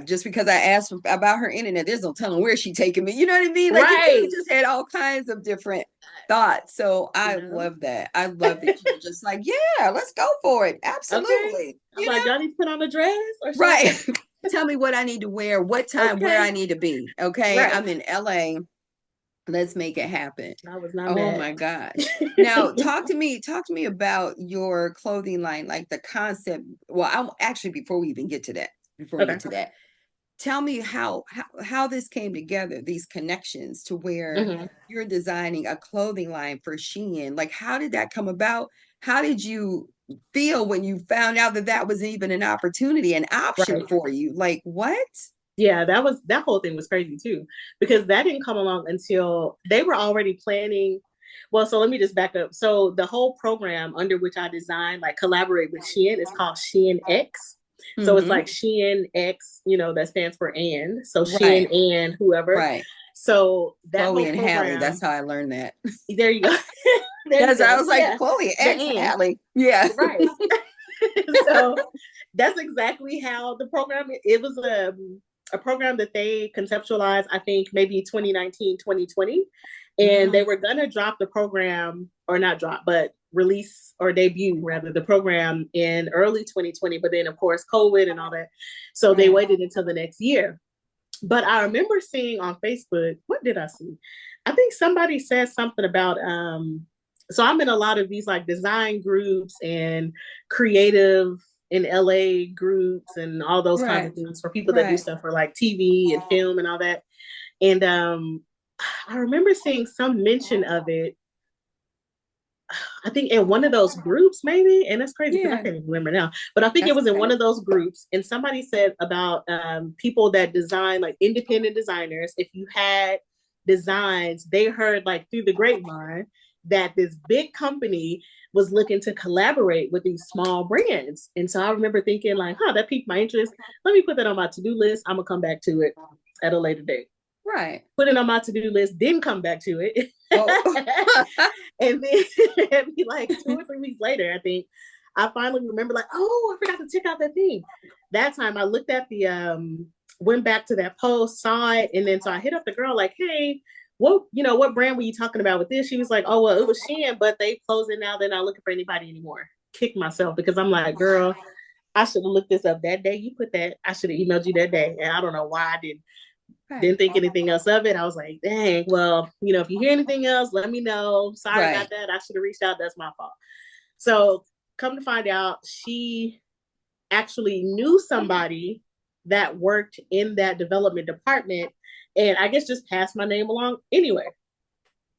just because I asked about her internet, there's no telling where she taking me. You know what I mean? Like you could have Right. just had all kinds of different thoughts. So You I know? love that. I love that you were just like, yeah, let's go for it. Okay. Absolutely. I'm like, y'all need to put on a dress or should I? Right. Tell me what I need to wear, what time, where Okay. I need to be. Okay. Right. I'm in LA. Let's make it happen. I was not Oh mad. my gosh. Now talk to me about your clothing line, like the concept. Well, I'm actually before we Okay. get to that, tell me how this came together, these connections to where Hmm. you're designing a clothing line for Shein. Like, how did that come about? How did you feel when you found out that that was even an opportunity, an option Right. for you? Like, what? Yeah, that whole thing was crazy too, because that didn't come along until they were already planning. Well, so let me just back up. So the whole program under which I designed, like collaborate with Shein, is called Shein X. So it's like Mm-hmm. Shein X, that stands for and. So Shein Right, and whoever. right. So that Chloe whole and Halle. That's program, how I learned that. there you go. There you Yes, I go. was like Yeah. Chloe The X and. Halle. Yeah. Right. So that's exactly how the program, it was a program that they conceptualized, I think maybe 2019, 2020. And they Mm, were going to drop the program, or not drop, but release or debut rather the program in early 2020, but then of course COVID and all that. So they waited until the next year. But I remember seeing on Facebook, what did I see? I think somebody said something about so I'm in a lot of these like design groups and creative in LA groups and all those kinds of things for people that do stuff for like TV and film and all that. And I remember seeing some mention of it. I think in one of those groups, maybe, and that's crazy because I can't even remember now. But I think it was in one of those groups, and somebody said about people that design, like independent designers. If you had designs, they heard like through the grapevine that this big company was looking to collaborate with these small brands. And so I remember thinking like, that piqued my interest. Let me put that on my to-do list. I'm gonna come back to it at a later date. Right. Put it on my to-do list, didn't come back to it. Oh. And then like 2 or 3 weeks later, I think, I finally remember like, I forgot to check out that thing. That time I looked at the, went back to that post, saw it. And then so I hit up the girl like, hey, what brand were you talking about with this? She was like, oh, well, it was Shein, but they closing now. They're not looking for anybody anymore. Kick myself because I'm like, girl, I should have looked this up that day. You put that, I should have emailed you that day. And I don't know why I didn't think anything else of it. I was like, dang, well, if you hear anything else, let me know. Sorry about that. I should have reached out. That's my fault. So come to find out, she actually knew somebody that worked in that development department. And I guess just passed my name along anyway.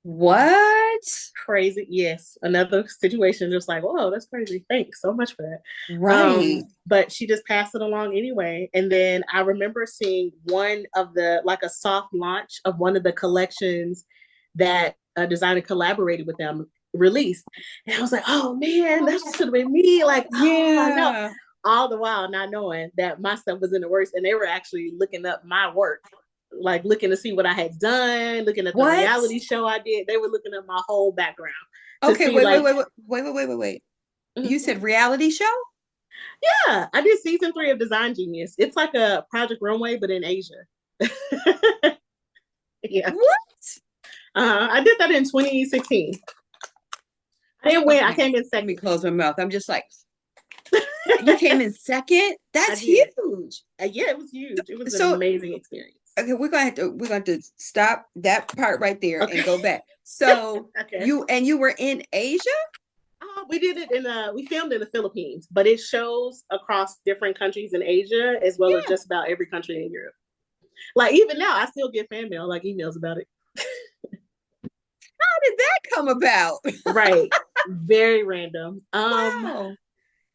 What? Crazy. Yes. Another situation just like, oh, that's crazy. Thanks so much for that. Right. But she just passed it along anyway. And then I remember seeing one of the, like a soft launch of one of the collections that a designer collaborated with them released. And I was like, oh man, that should have been me. Like, I know. All the while not knowing that my stuff was in the works, and they were actually looking up my work, like looking to see what I had done, looking at the reality show I did. They were looking at my whole background. Okay, wait. Mm-hmm. You said reality show? Yeah, I did season 3 of Design Genius. It's like a Project Runway, but in Asia. Yeah. What? I did that in 2016. I didn't win. I came in second. Let me close my mouth. I'm just like, you came in second? That's huge. Yeah, it was huge. It was an amazing experience. Okay, we're going to have to stop that part right there and go back. So you were in Asia? We did it we filmed in the Philippines, but it shows across different countries in Asia as well as just about every country in Europe. Like even now, I still get fan mail, like emails about it. How did that come about? Right. Very random. Wow.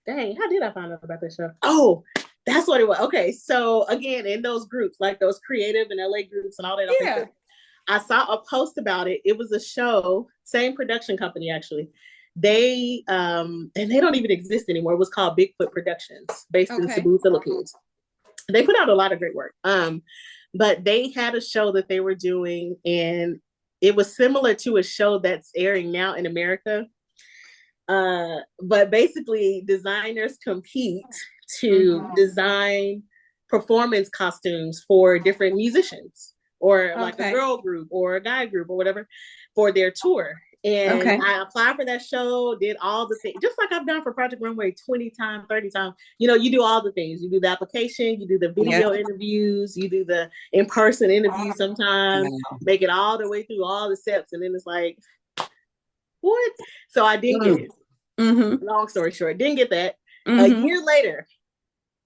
Dang, how did I find out about this show? Oh, that's what it was. Okay, so again, in those groups, like those creative and LA groups and all that, I saw a post about it. It was a show, same production company actually. They and they don't even exist anymore. It was called Bigfoot Productions, based in Cebu, Philippines. They put out a lot of great work. But they had a show that they were doing, and it was similar to a show that's airing now in America. But basically designers compete to design performance costumes for different musicians or like a girl group or a guy group or whatever for their tour. And I applied for that show, did all the things, just like I've done for Project Runway 20 times, 30 times. You do all the things. You do the application, you do the video interviews, you do the in-person interviews sometimes, make it all the way through all the steps. And then it's like, what? So I didn't get it. Long story short, didn't get that. A year later,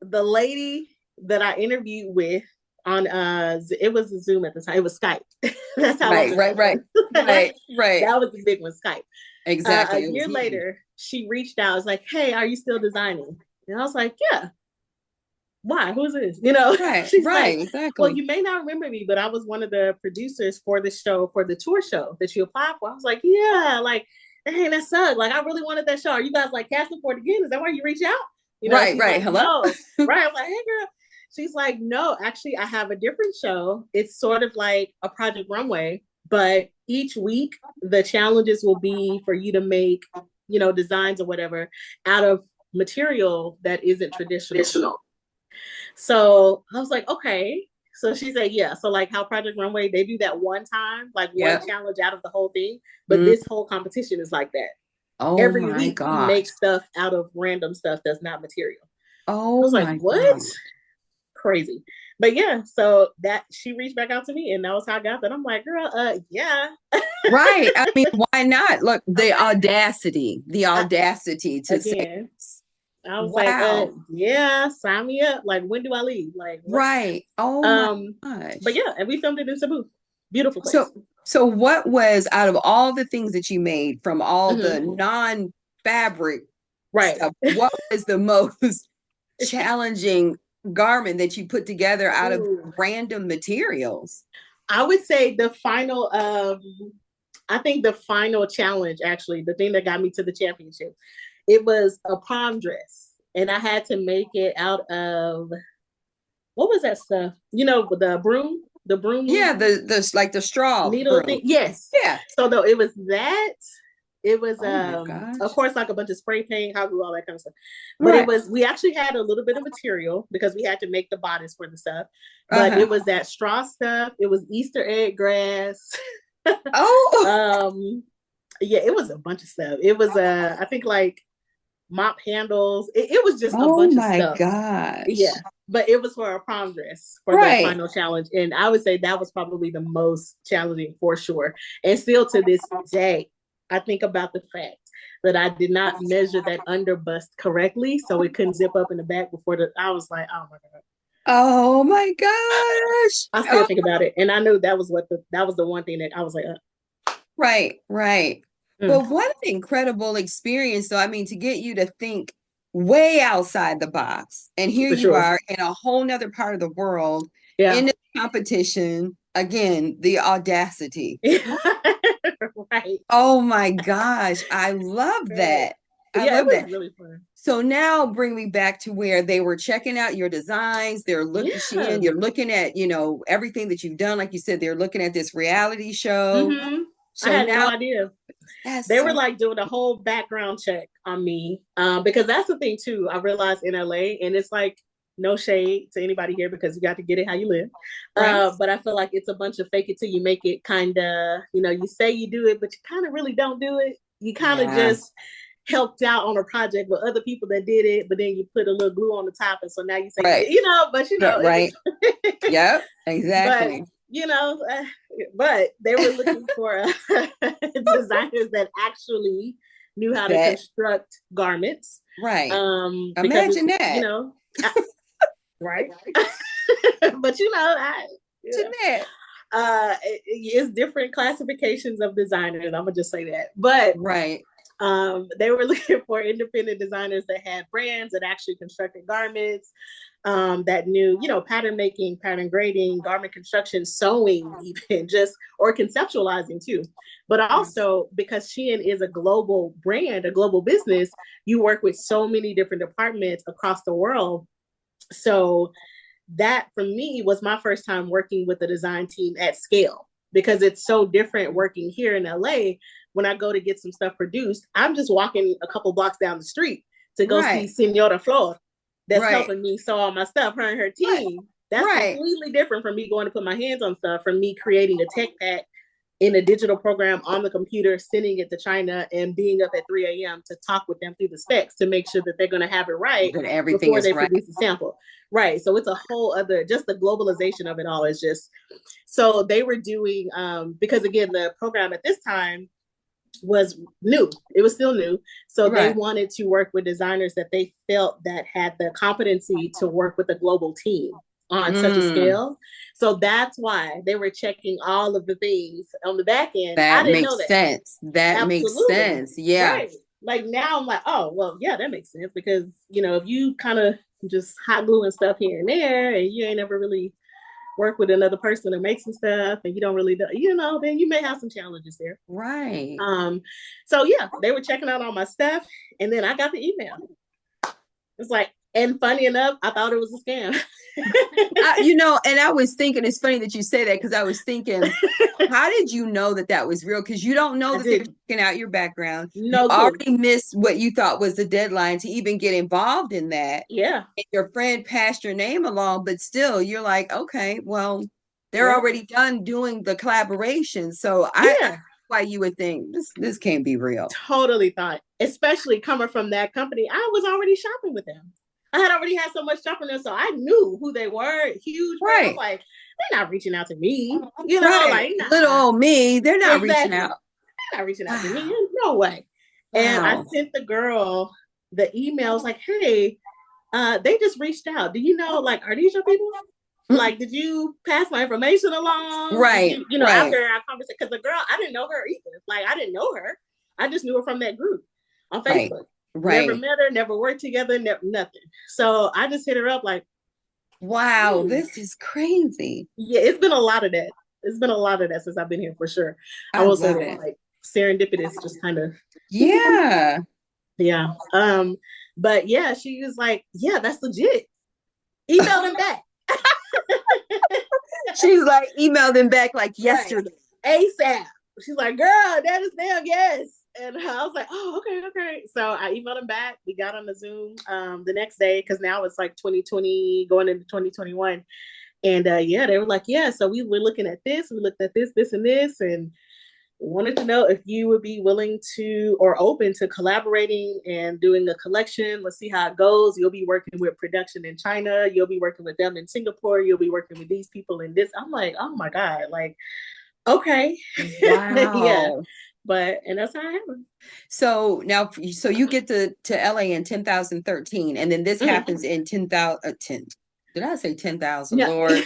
the lady that I interviewed with on it was a Zoom at the time. It was Skype. That's how right. That was the big one, Skype. Exactly. A year later, she reached out. Was like, "Hey, are you still designing?" And I was like, "Yeah." Why? Who's this? She's like, exactly. Well, you may not remember me, but I was one of the producers for the show, for the tour show that you applied for. I was like, yeah, like, hey, that sucked. Like, I really wanted that show. Are you guys like casting for it again? Is that why you reached out? Right. Like, Hello. No. Right. I'm like, hey, girl. She's like, no, actually, I have a different show. It's sort of like a Project Runway, but each week the challenges will be for you to make, designs or whatever out of material that isn't traditional. So I was like, okay. So she said, yeah. So like how Project Runway, they do that one time, like one challenge out of the whole thing. But this whole competition is like that. Oh Every my week we gosh. make stuff out of random stuff that's not material. I Oh was like, my what? God. Crazy. But yeah, so that she reached back out to me and that was how I got that. I'm like, girl, yeah. Right. I mean, why not? Look, Okay. the I, audacity to say, again, I was like, wow. yeah, sign me up. Like, when do I leave? Like, what? Right. Oh my Um, but gosh. yeah, and we filmed it in Cebu. Beautiful So, place. so what was out of all the things that you made from all the Hmm. non-fabric Right. stuff, what was the most challenging garment that you put together out of Ooh. random materials? I would say the final I think the final challenge, actually, the thing that got me to the championship, it was a prom dress. And I had to make it out of what was that stuff? You know, the Yeah, broom the like the straw needle broom. thing. Yes. Yeah. So though it was that, it was Oh my of gosh. course like a bunch of spray paint, hot glue, all that kind of stuff. But it Right. was we actually had a little bit of material because we had to make the bodice for the stuff. But Uh-huh. it was that straw stuff, it was Easter egg grass. Oh, um yeah, it was a bunch of stuff. It was I think like mop handles. It was just a oh bunch of my stuff. gosh. Yeah, but it was for a prom dress for the Right. final challenge, and I would say that was probably the most challenging for sure. And still to this day, I think about the fact that I did not measure that under bust correctly, so it couldn't zip up in the back before the. I was like, oh my god. Oh my gosh. I still Oh, think about it, and I knew that was the one thing that I was like, right, right. mm, But what an incredible experience, though. I mean, to get you to think way outside the box. And here for you sure. are in a whole nother part of the world Yeah. in the competition. Again, the audacity. Right. Oh my gosh. I love Right. that. I Yeah, it love was that. really fun. So now bring me back to where they were checking out your designs. They're looking, Yeah. Shein, you're looking at, everything that you've done. Like you said, they're looking at this reality show. Mm-hmm. I So had no now idea. that's They were so like doing a whole background check on me, because that's the thing too. I realized in LA, and it's like no shade to anybody here because you got to get it how you live. right. But I feel like it's a bunch of fake it till you make it kind of, you say you do it, but you kind of really don't do it. You kind of Yeah. just helped out on a project with other people that did it, but then you put a little glue on the top, and so now you say you Right. did, but it Right. was, Yep. but Exactly. you know, but they were looking for designers that actually knew how to That construct garments, right. because it's Imagine that. right, but yeah, Imagine that. it's different classifications of designers. I'm gonna just say that, but Right. they were looking for independent designers that had brands that actually constructed garments, that knew, pattern making, pattern grading, garment construction, sewing, even just or conceptualizing too. But also because Shein is a global brand, a global business, you work with so many different departments across the world. So that for me was my first time working with a design team at scale because it's so different working here in LA. When I go to get some stuff produced, I'm just walking a couple blocks down the street to go see Right. Senora Flor that's Right. helping me sew all my stuff, her and her Right. team. That's Right. completely different from me going to put my hands on stuff, from me creating a tech pack in a digital program on the computer, sending it to China and being up at 3 a.m. to talk with them through the specs to make sure that they're going to have it right That everything before is they right. produce a sample. Right. So it's a whole other, just the globalization of it all is just, so they were doing, because again, the program at this time was new. It was still new. So they Right. wanted to work with designers that they felt that had the competency to work with a global team on such a Mm, scale. So that's why they were checking all of the things on the back end. I that didn't know makes that. sense. That makes Absolutely. sense. Yeah. Right. Like now I'm like, oh, well, yeah, that makes sense because, if you kind of just hot glue and stuff here and there and you ain't ever really work with another person or make some stuff and you don't really do, then you may have some challenges there. Right. So yeah, they were checking out all my stuff, and then I got the email. It's like, and funny enough, I thought it was a scam. And I was thinking, it's funny that you say that because I was thinking, how did you know that that was real? Because you don't know I that they're did checking out your background. You no clue. already missed what you thought was the deadline to even get involved in that. Yeah, And your friend passed your name along, but still, you're like, okay, well, they're yeah, already done doing the collaboration. So I yeah. why you would think this can't be real. Totally thought, especially coming from that company, I was already shopping with them. I had already had so much stuff from them, so I knew who they were. Huge brand. I'm Right. like, they're not reaching out to me. You know, Right. like, Little nah. old me, they're not reaching Exactly. out. They're not reaching out to me. Wow. No way. And I Wow. sent the girl the emails like, hey, they just reached out. Do you know, like, are these your people? Like, did you pass my information along? Did Right. you know, Right. after our conversation? Because the girl, I didn't know her either. Like, I didn't know her. I just knew her from that group on Right. Facebook. Never Right. met her, never worked together, nothing. So I just hit her up like, Wow, this is crazy. yeah, it's been a lot of that. It's been a lot of that since I've been here for sure. I I will say love that, it. like, serendipitous, just kind of, Yeah. yeah. But yeah, she was like, yeah, that's legit. Email them back. She's like emailed him back like Right. yesterday. ASAP. She's like, girl, that is them, yes. And I was like, oh, okay. So I emailed him back. We got on the Zoom the next day because now it's like 2020 going into 2021. And yeah, they were like, yeah, so we were looking at this. We looked at this, and this, and wanted to know if you would be willing to or open to collaborating and doing a collection. Let's see how it goes. You'll be working with production in China. You'll be working with them in Singapore. You'll be working with these people in this. I'm like, oh my God, like, okay. Wow. Yeah. But, and that's how it happened. So now, so you get to LA in 2013, and then this happens in 10,000, did I say 10,000? Yeah. Lord,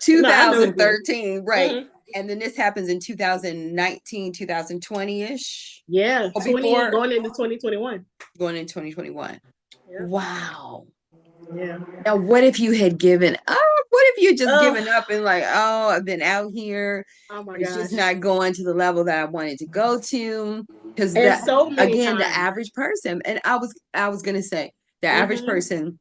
No, I know it's good. 2013, right? And then this happens in 2019, 2020-ish. Yeah, Or 20 before going into 2021. going in 2021. Yeah. Wow. Yeah. Now, what if you had given up? What if you just given up and like, oh, I've been out here. Oh my It's gosh. just not going to the level that I wanted to go to. Because And so many again, times. the average person, and I was gonna say the average Mhm. person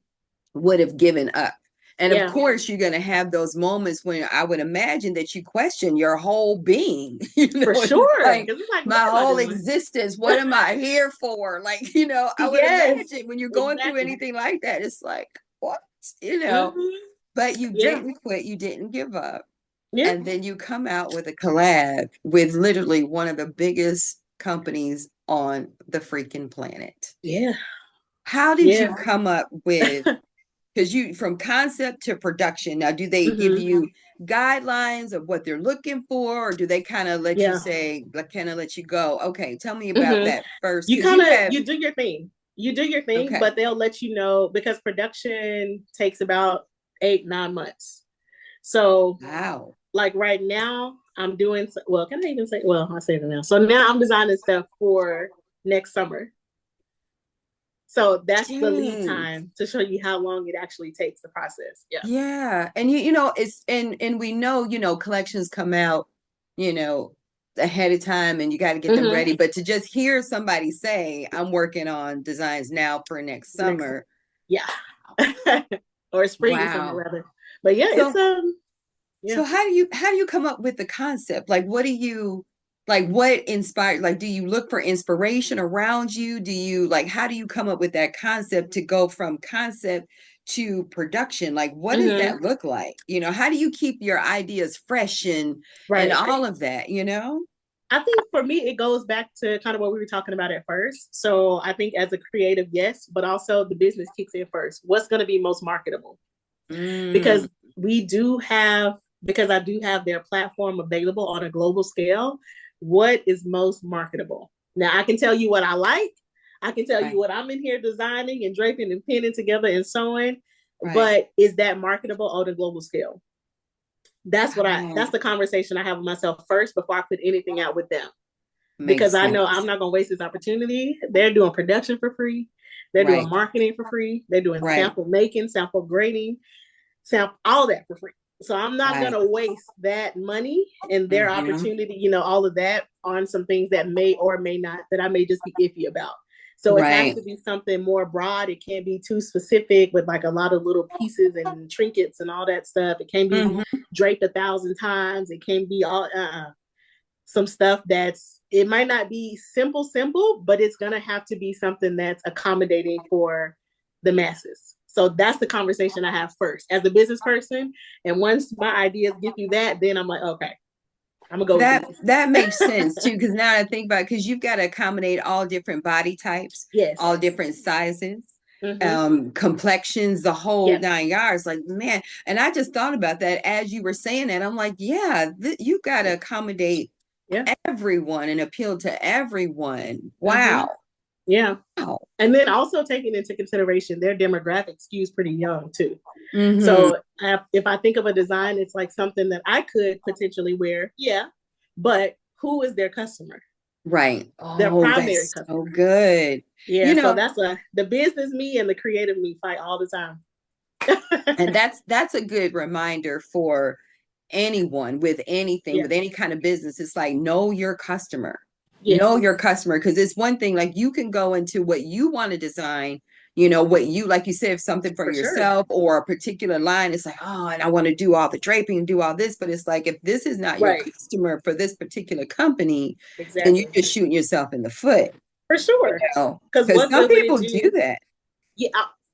would have given up. And Yeah. of course, you're gonna have those moments when I would imagine that you question your whole being. You know, For sure. like, 'Cause it's like, my what am I whole doing? existence. What am I here for? Like, you know, I would Yes, imagine when you're going through exactly. anything like that, it's like, what? You know, Mhm. but you Yeah. didn't quit, you didn't give up. Yeah. And then you come out with a collab with literally one of the biggest companies on the freaking planet. Yeah. How did Yeah. you come up with, because you from concept to production, now do they give Mhm. you guidelines of what they're looking for, or do they kind of let you Yeah. say, like, kind of let you go? Okay, tell me about Mhm. that first. You 'Cause kind of have, you do your thing. You do your thing, okay, but they'll let you know because production takes about 8-9 months. So wow, like right now, I'm doing well. Can I even say? Well, I say it now. So now I'm designing stuff for next summer. So that's the lead jeez. time to show you how long it actually takes the process. Yeah. Yeah. And you know, it's and we know, you know, collections come out, you know, ahead of time and you got to get them Mhm. ready. But to just hear somebody say, I'm working on designs now for next summer. Yeah. Or spring or something Wow. rather. But yeah, So it's yeah. so how do you come up with the concept? Like what do you like what inspired, like do you look for inspiration around you? Do you like how do you come up with that concept to go from concept to production? Like what does Mhm. that look like? You know, how do you keep your ideas fresh and Right. all of that, you know? I think for me, it goes back to kind of what we were talking about at first. So I think as a creative, yes, but also the business kicks in first. What's going to be most marketable? Mm, Because because I do have their platform available on a global scale. What is most marketable? Now I can tell you what I like. I can tell right, you what I'm in here designing and draping and pinning together and sewing. right. But is that marketable on a global scale? That's Oh, the conversation I have with myself first before I put anything out with them. Because makes I know sense. I'm not gonna waste this opportunity. They're doing production for free. They're Right, doing marketing for free. They're doing right, sample making, sample grading, sample all that for free. So I'm not right. gonna waste that money and their Mhm. opportunity, all of that on some things that may or may not that I may just be iffy about. So it has Right. to be something more broad. It can't be too specific with like a lot of little pieces and trinkets and all that stuff. It can't be Mhm. draped 1,000 times. It can't be all some stuff that's it might not be simple, but it's gonna have to be something that's accommodating for the masses. So that's the conversation I have first as a business person. And once my ideas get through that, then I'm like, okay, I'm gonna go with these. That makes sense too, because now I think about, because you've got to accommodate all different body types, Yes. all different sizes, Mm-hmm. complexions, the whole Yes. 9 yards. Like, man, and I just thought about that as you were saying that. I'm like, yeah, you've got to accommodate Yeah. everyone and appeal to everyone. Mm-hmm. Wow. Yeah. Wow. And then also taking into consideration their demographic skews pretty young too. Mm-hmm. So if I think of a design, it's like something that I could potentially wear. Yeah. But who is their customer? Right. Their Oh, primary that's so customer. good. Yeah. You So know, that's the business me and the creative me fight all the time. and that's a good reminder for anyone with anything, Yeah. with any kind of business. It's like, know your customer. Yes. Know your customer, because it's one thing, like you can go into what you want to design, what you, like you said, if something for For sure. yourself or a particular line. It's like, oh, and I want to do all the draping and do all this, but it's like, if this is not your Right. customer for this particular company, then you're Exactly. just shooting yourself in the foot. For sure. Because Because what some good would it people do do? that. Yeah,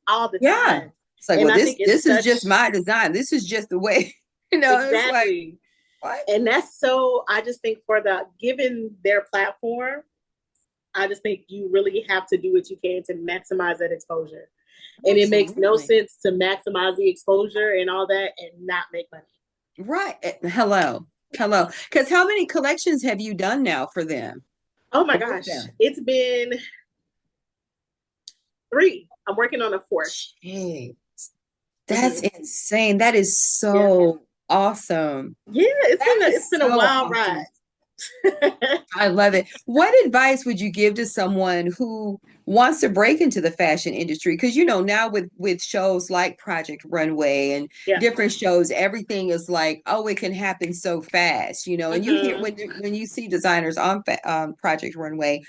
all the Yeah. time. It's like, And well, I this think it's this is such just my design. This is just the way, it's like, exactly. what? And that's so I just think for the given their platform, I just think you really have to do what you can to maximize that exposure. And it makes no Absolutely. sense to maximize the exposure and all that and not make money. Right. Hello. Hello. Because how many collections have you done now for them? Oh my Or with gosh. them? It's been 3. I'm working on a 4th. Jeez. That's Mm-hmm. insane. That is Yeah. so awesome. Yeah, That it's is been a so wild awesome. ride. I love it. What advice would you give to someone who wants to break into the fashion industry? Because now with shows like Project Runway and Yeah. different shows, everything is like, oh, it can happen so fast, and you hear Mm-hmm. when you see designers on Project Runway,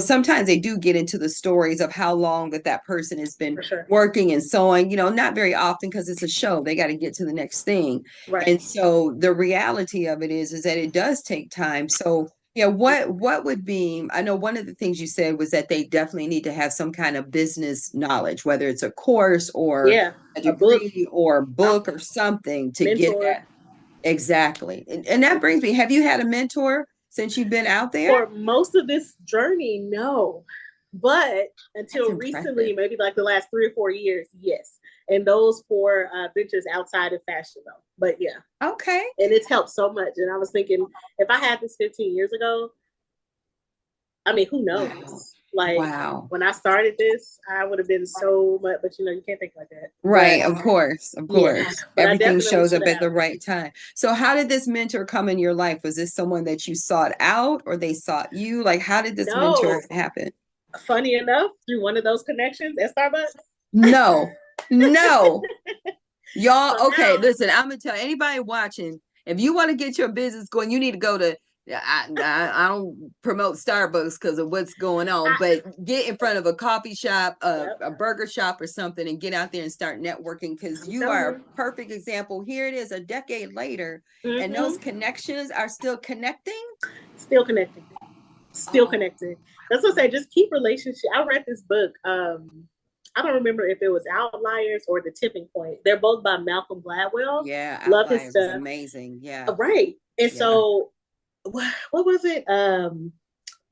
sometimes they do get into the stories of how long that person has been For sure. working and sewing, not very often because it's a show. They got to get to the next thing. Right. And so the reality of it is that it does take time. So yeah, what would be, I know one of the things you said was that they definitely need to have some kind of business knowledge, whether it's a course or Yeah. a A book, degree or book or something to get mentor. that. Exactly. And that brings me, have you had a mentor since you've been out there? For most of this journey, no. But That's until impressive. recently, maybe like the last 3 or 4 years, yes. And those for ventures outside of fashion, though. But yeah, Okay. and it's helped so much. And I was thinking, if I had this 15 years ago, I mean, who Wow. knows? Like Wow. when I started this, I would have been so much, but you can't think like that. But Right, of course, of yeah, course. but I Everything definitely shows should up at have. the right time. So how did this mentor come in your life? Was this someone that you sought out or they sought you? Like, how did this mentor No, happen? funny enough, through one of those connections at Starbucks. No, no. So Y'all, okay, now, listen, I'm gonna tell anybody watching, if you want to get your business going, you need to go to, I don't promote Starbucks because of what's going on, I, but get in front of a coffee shop, yep, a burger shop or something and get out there and start networking, because I'm you telling are you. a perfect example. Here it is a decade later, and those Mm-hmm. connections are still connecting. Still connected. Still Oh, connected. That's what I say. Just keep relationship. I read this book. I don't remember if it was Outliers or The Tipping Point. They're both by Malcolm Gladwell. yeah, Love his Outliers is stuff. amazing. Yeah, Right. And yeah. so, what was it?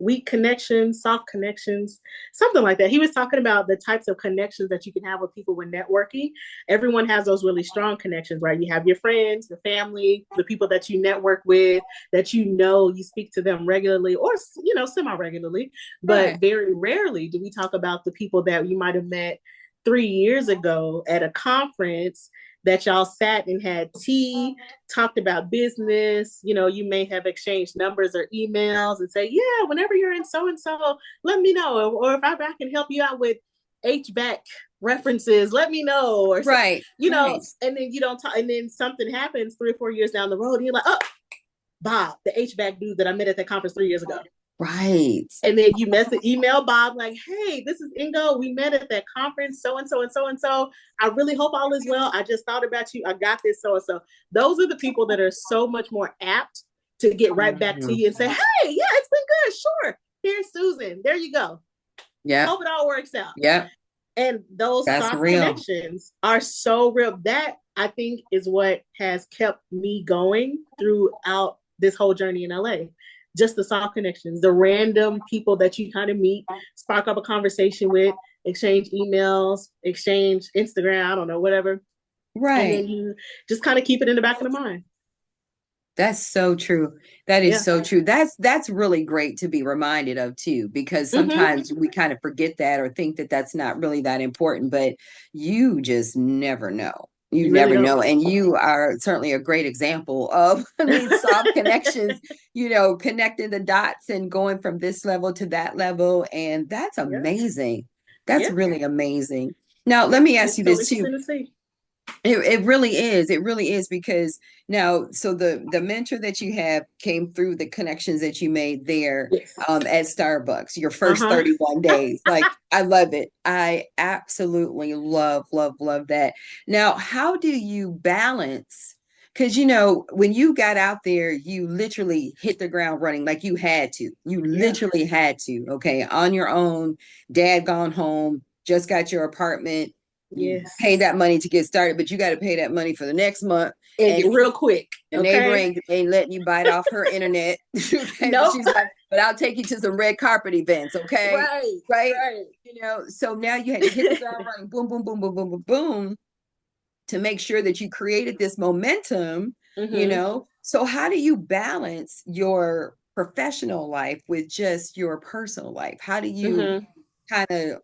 Weak connections, soft connections, something like that. He was talking about the types of connections that you can have with people when networking. Everyone has those really strong connections, right? You have your friends, your family, the people that you network with, that you speak to them regularly or semi regularly, Right. but very rarely do we talk about the people that you might have met 3 years ago at a conference that y'all sat and had tea, talked about business. You may have exchanged numbers or emails and say, yeah, whenever you're in so and so, let me know. Or if I can help you out with HVAC references, let me know. Or so, Right, right. and then you don't talk, and then something happens 3 or 4 years down the road, and you're like, oh, Bob, the HVAC dude that I met at that conference 3 years ago. Right. And then you email Bob like, hey, this is Ingo. We met at that conference, so and so and so and so. I really hope all is well. I just thought about you. I got this, so and so. Those are the people that are so much more apt to get right back to Mhm. you and say, hey, yeah, it's been good. Sure. Here's Susan. There you go. Yep. Hope it all works out. Yep. And those That's soft real. connections are so real. That I think is what has kept me going throughout this whole journey in LA. Just the soft connections, the random people that you kind of meet, spark up a conversation with, exchange emails, exchange Instagram, I don't know, whatever. And then Right. you just kind of keep it in the back of the mind. That's so true. That is Yeah. so true. That's really great to be reminded of too, because Mm-hmm. sometimes we kind of forget that or think that that's not really that important, but you just never know. You You really never don't. know. And you are certainly a great example of these soft connections, connecting the dots and going from this level to that level. And that's Yeah. amazing. That's Yeah. really amazing. Now, let Yes. me ask It's you so this too. interesting to see. It really is. It really is because now, so the mentor that you have came through the connections that you made there Yes. at Starbucks, your first Uh-huh. 31 days. Like, I love it. I absolutely love, love, love that. Now, how do you balance? Because, when you got out there, you literally hit the ground running like you had to. You Yeah. literally had to, okay, on your own. Dad gone home, just got your apartment, you pay Yes. that money to get started, but you got to pay that money for the next month. And And get real quick. the neighbor Okay. ain't letting you bite off her internet. Okay. But Nope. she's like, but I'll take you to some red carpet events. Okay. Right. Right. Right. So now you had to hit the ground running, boom, boom, boom, boom, boom, boom, boom, to make sure that you created this momentum, Mm-hmm. So how do you balance your professional life with just your personal life? How do you Mm-hmm. kind of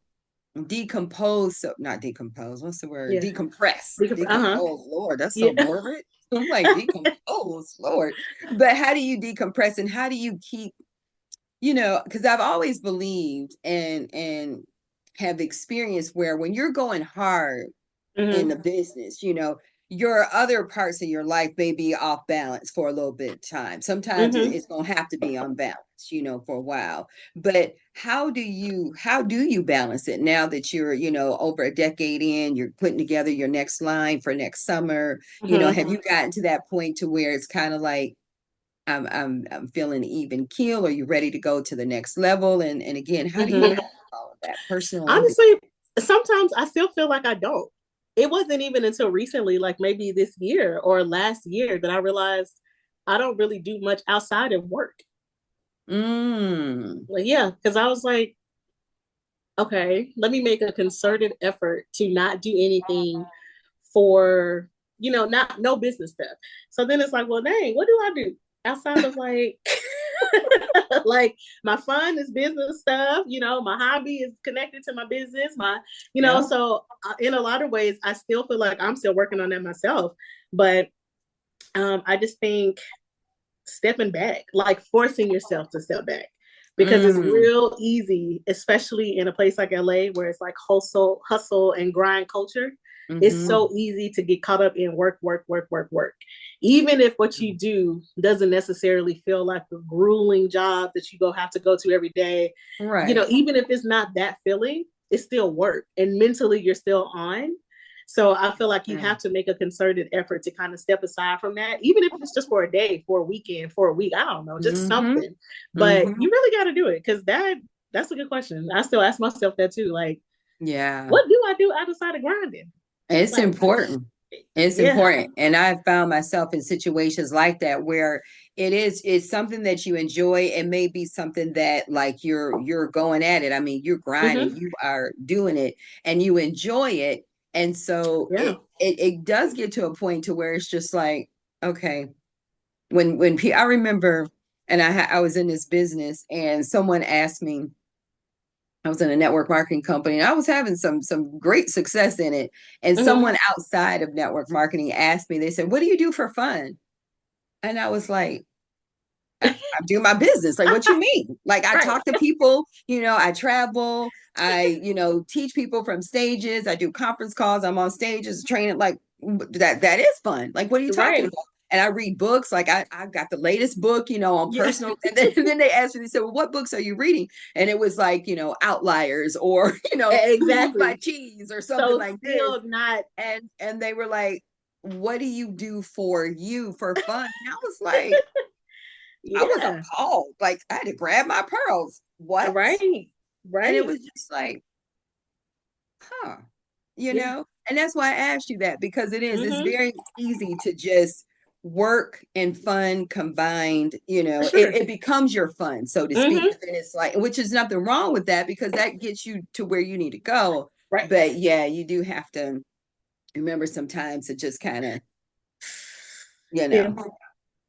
decompose, so not decompose, what's the word, Yeah. Uh-huh. decompose, Lord, that's so Yeah. morbid. I'm like, decompose, Lord. But how do you decompress, and how do you keep, because I've always believed and have experienced where when you're going hard in Mm-hmm. the business, your other parts of your life may be off balance for a little bit of time. Sometimes Mm-hmm. it's going to have to be on balance, for a while. But how do you balance it now that you're, over a decade in, you're putting together your next line for next summer? Mm-hmm. Have you gotten to that point to where it's kind of like I'm feeling even keel? Are you ready to go to the next level? And again, how do you Mm-hmm. balance all of that personal and business? Honestly, sometimes I still feel like I don't. It wasn't even until recently, like maybe this year or last year, that I realized I don't really do much outside of work. Mm. Like, yeah, because I was like, okay, let me make a concerted effort to not do anything for, not no business stuff. So then it's like, well, dang, what do I do outside of like like my fun is business stuff, my hobby is connected to my business, Yeah. so in a lot of ways, I still feel like I'm still working on that myself. But I just think stepping back, like forcing yourself to step back. Because it's Mm. real easy, especially in a place like LA where it's like hustle and grind culture. It's Mm-hmm. so easy to get caught up in work, work, work, work, work. Even if what you do doesn't necessarily feel like a grueling job that you go have to go to every day, Right. even if it's not that feeling, it's still work. And mentally you're still on. So I feel like you Yeah. have to make a concerted effort to kind of step aside from that, even if it's just for a day, for a weekend, for a week. I don't know, just Mm-hmm. something. But Mm-hmm. you really got to do it, because that's a good question. I still ask myself that too. Like, Yeah. what do I do outside of grinding? It's Like, important. It's yeah. important. And I've found myself in situations like that where it's something that you enjoy, and maybe something that like you're going at it. I mean, you're grinding, Mm-hmm. you are doing it and you enjoy it. And so Yeah. it does get to a point to where it's just like, okay, I remember, and I was in this business and someone asked me, I was in a network marketing company and I was having some great success in it. And Mm-hmm. someone outside of network marketing asked me, they said, "What do you do for fun?" And I was like, I do my business. Like, what you mean? Like, I Right. talk to people, I travel, I, teach people from stages, I do conference calls, I'm on stages, training, like that is fun. Like, what are you talking Right. about? And I read books, like I've got the latest book, on Yeah. personal. And then they asked me, they said, "Well, what books are you reading?" And it was like, Outliers, or, Who Moved My Exactly. Cheese, or something So like this. still not. And they were like, "What do you do for you for fun?" And I was like, I was Yeah. appalled. Like, I had to grab my pearls. What? Right. And it Right. was just like, huh, Yeah. And that's why I asked you that, because it's Mm-hmm. very easy to just work and fun combined, For sure. it becomes your fun, so to speak. Hmm. But then it's like, which is nothing wrong with that because that gets you to where you need to go. Right. But yeah, you do have to remember sometimes to just kind of, you Yeah. know,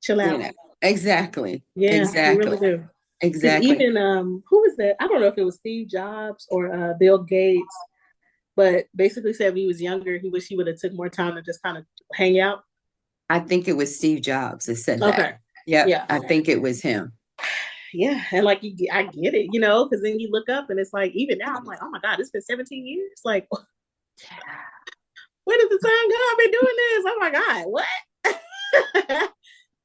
Chill you out. know, exactly, Yeah, you exactly, really do. Because exactly. even who was that? I don't know if it was Steve Jobs or Bill Gates, but basically said when he was younger, he wished he would have took more time to just kind of hang out. I think it was Steve Jobs that said that. Okay. Yep, Yeah. I think it was him. Yeah. And like I get it, because then you look up and it's like even now I'm like, oh my God, it's been 17 years. Like, where did the time go? I've been doing this. Oh my God, what?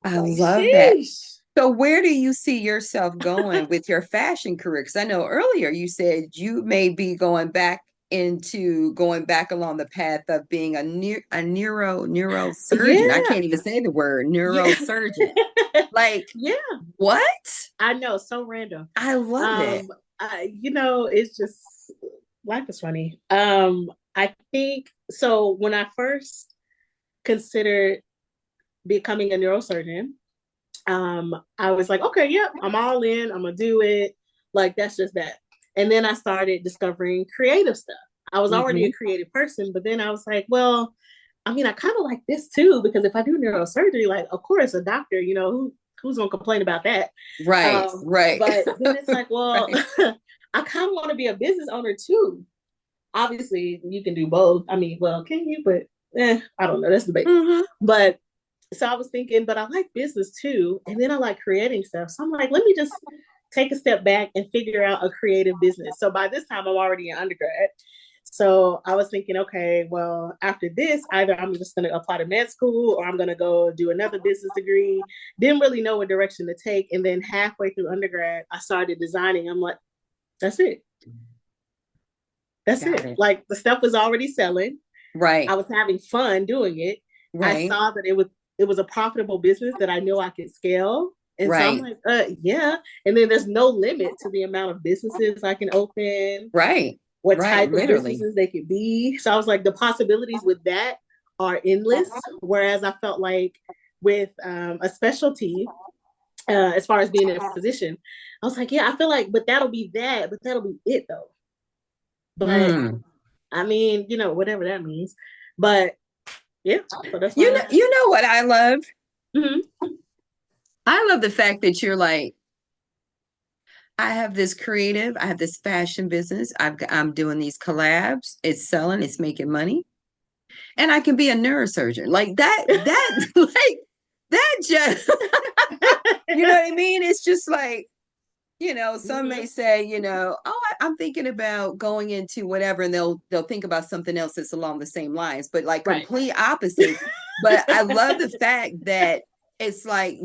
I Like, love that. sheesh. So where do you see yourself going with your fashion career? Because I know earlier you said you may be going back along the path of being a neurosurgeon. I Yeah. can't even say the word Yeah. neurosurgeon. Like Yeah. what? I know, so random. I love it. Um, it's just life is funny. I think so. When I first considered becoming a neurosurgeon, I was like, okay, yep, I'm all in. I'm gonna do it. Like that's just that. And then I started discovering creative stuff. I was already a Mhm. creative person, but then I was like, well, I mean, I kind of like this too because if I do neurosurgery, like, of course, a doctor, who's gonna complain about that? Right, right, But then it's like, well, right. I kind of want to be a business owner too. Obviously, you can do both. I mean, well, can you? But I don't know. That's debatable. Hmm. But so I was thinking, but I like business too, and then I like creating stuff. So I'm like, let me just take a step back and figure out a creative business. So by this time, I'm already an undergrad. So I was thinking, okay, well, after this, either I'm just going to apply to med school or I'm going to go do another business degree. Didn't really know what direction to take. And then halfway through undergrad, I started designing. I'm like, that's it. That's Got it. it. Like the stuff was already selling. I Right, was having fun doing it. I right, saw that it was a profitable business that I knew I could scale. And so I'm right, like, yeah. And then there's no limit to the amount of businesses I can open, right, what right. type of Literally. businesses they could be. So I was like, the possibilities with that are endless. Whereas I felt like with a specialty, as far as being a physician, I was like, yeah, I feel like, but that'll be that, but that'll be it though. But Mm. I mean, whatever that means. But yeah, so that's You why. know, you know what I love? Mhm. I love the fact that you're like, I have this fashion business. I'm doing these collabs. It's selling, it's making money, and I can be a neurosurgeon. Like like that just, you know what I mean? It's just like, some may Mhm. say, oh, I'm thinking about going into whatever, and they'll think about something else that's along the same lines, but like Right. complete opposites. But I love the fact that it's like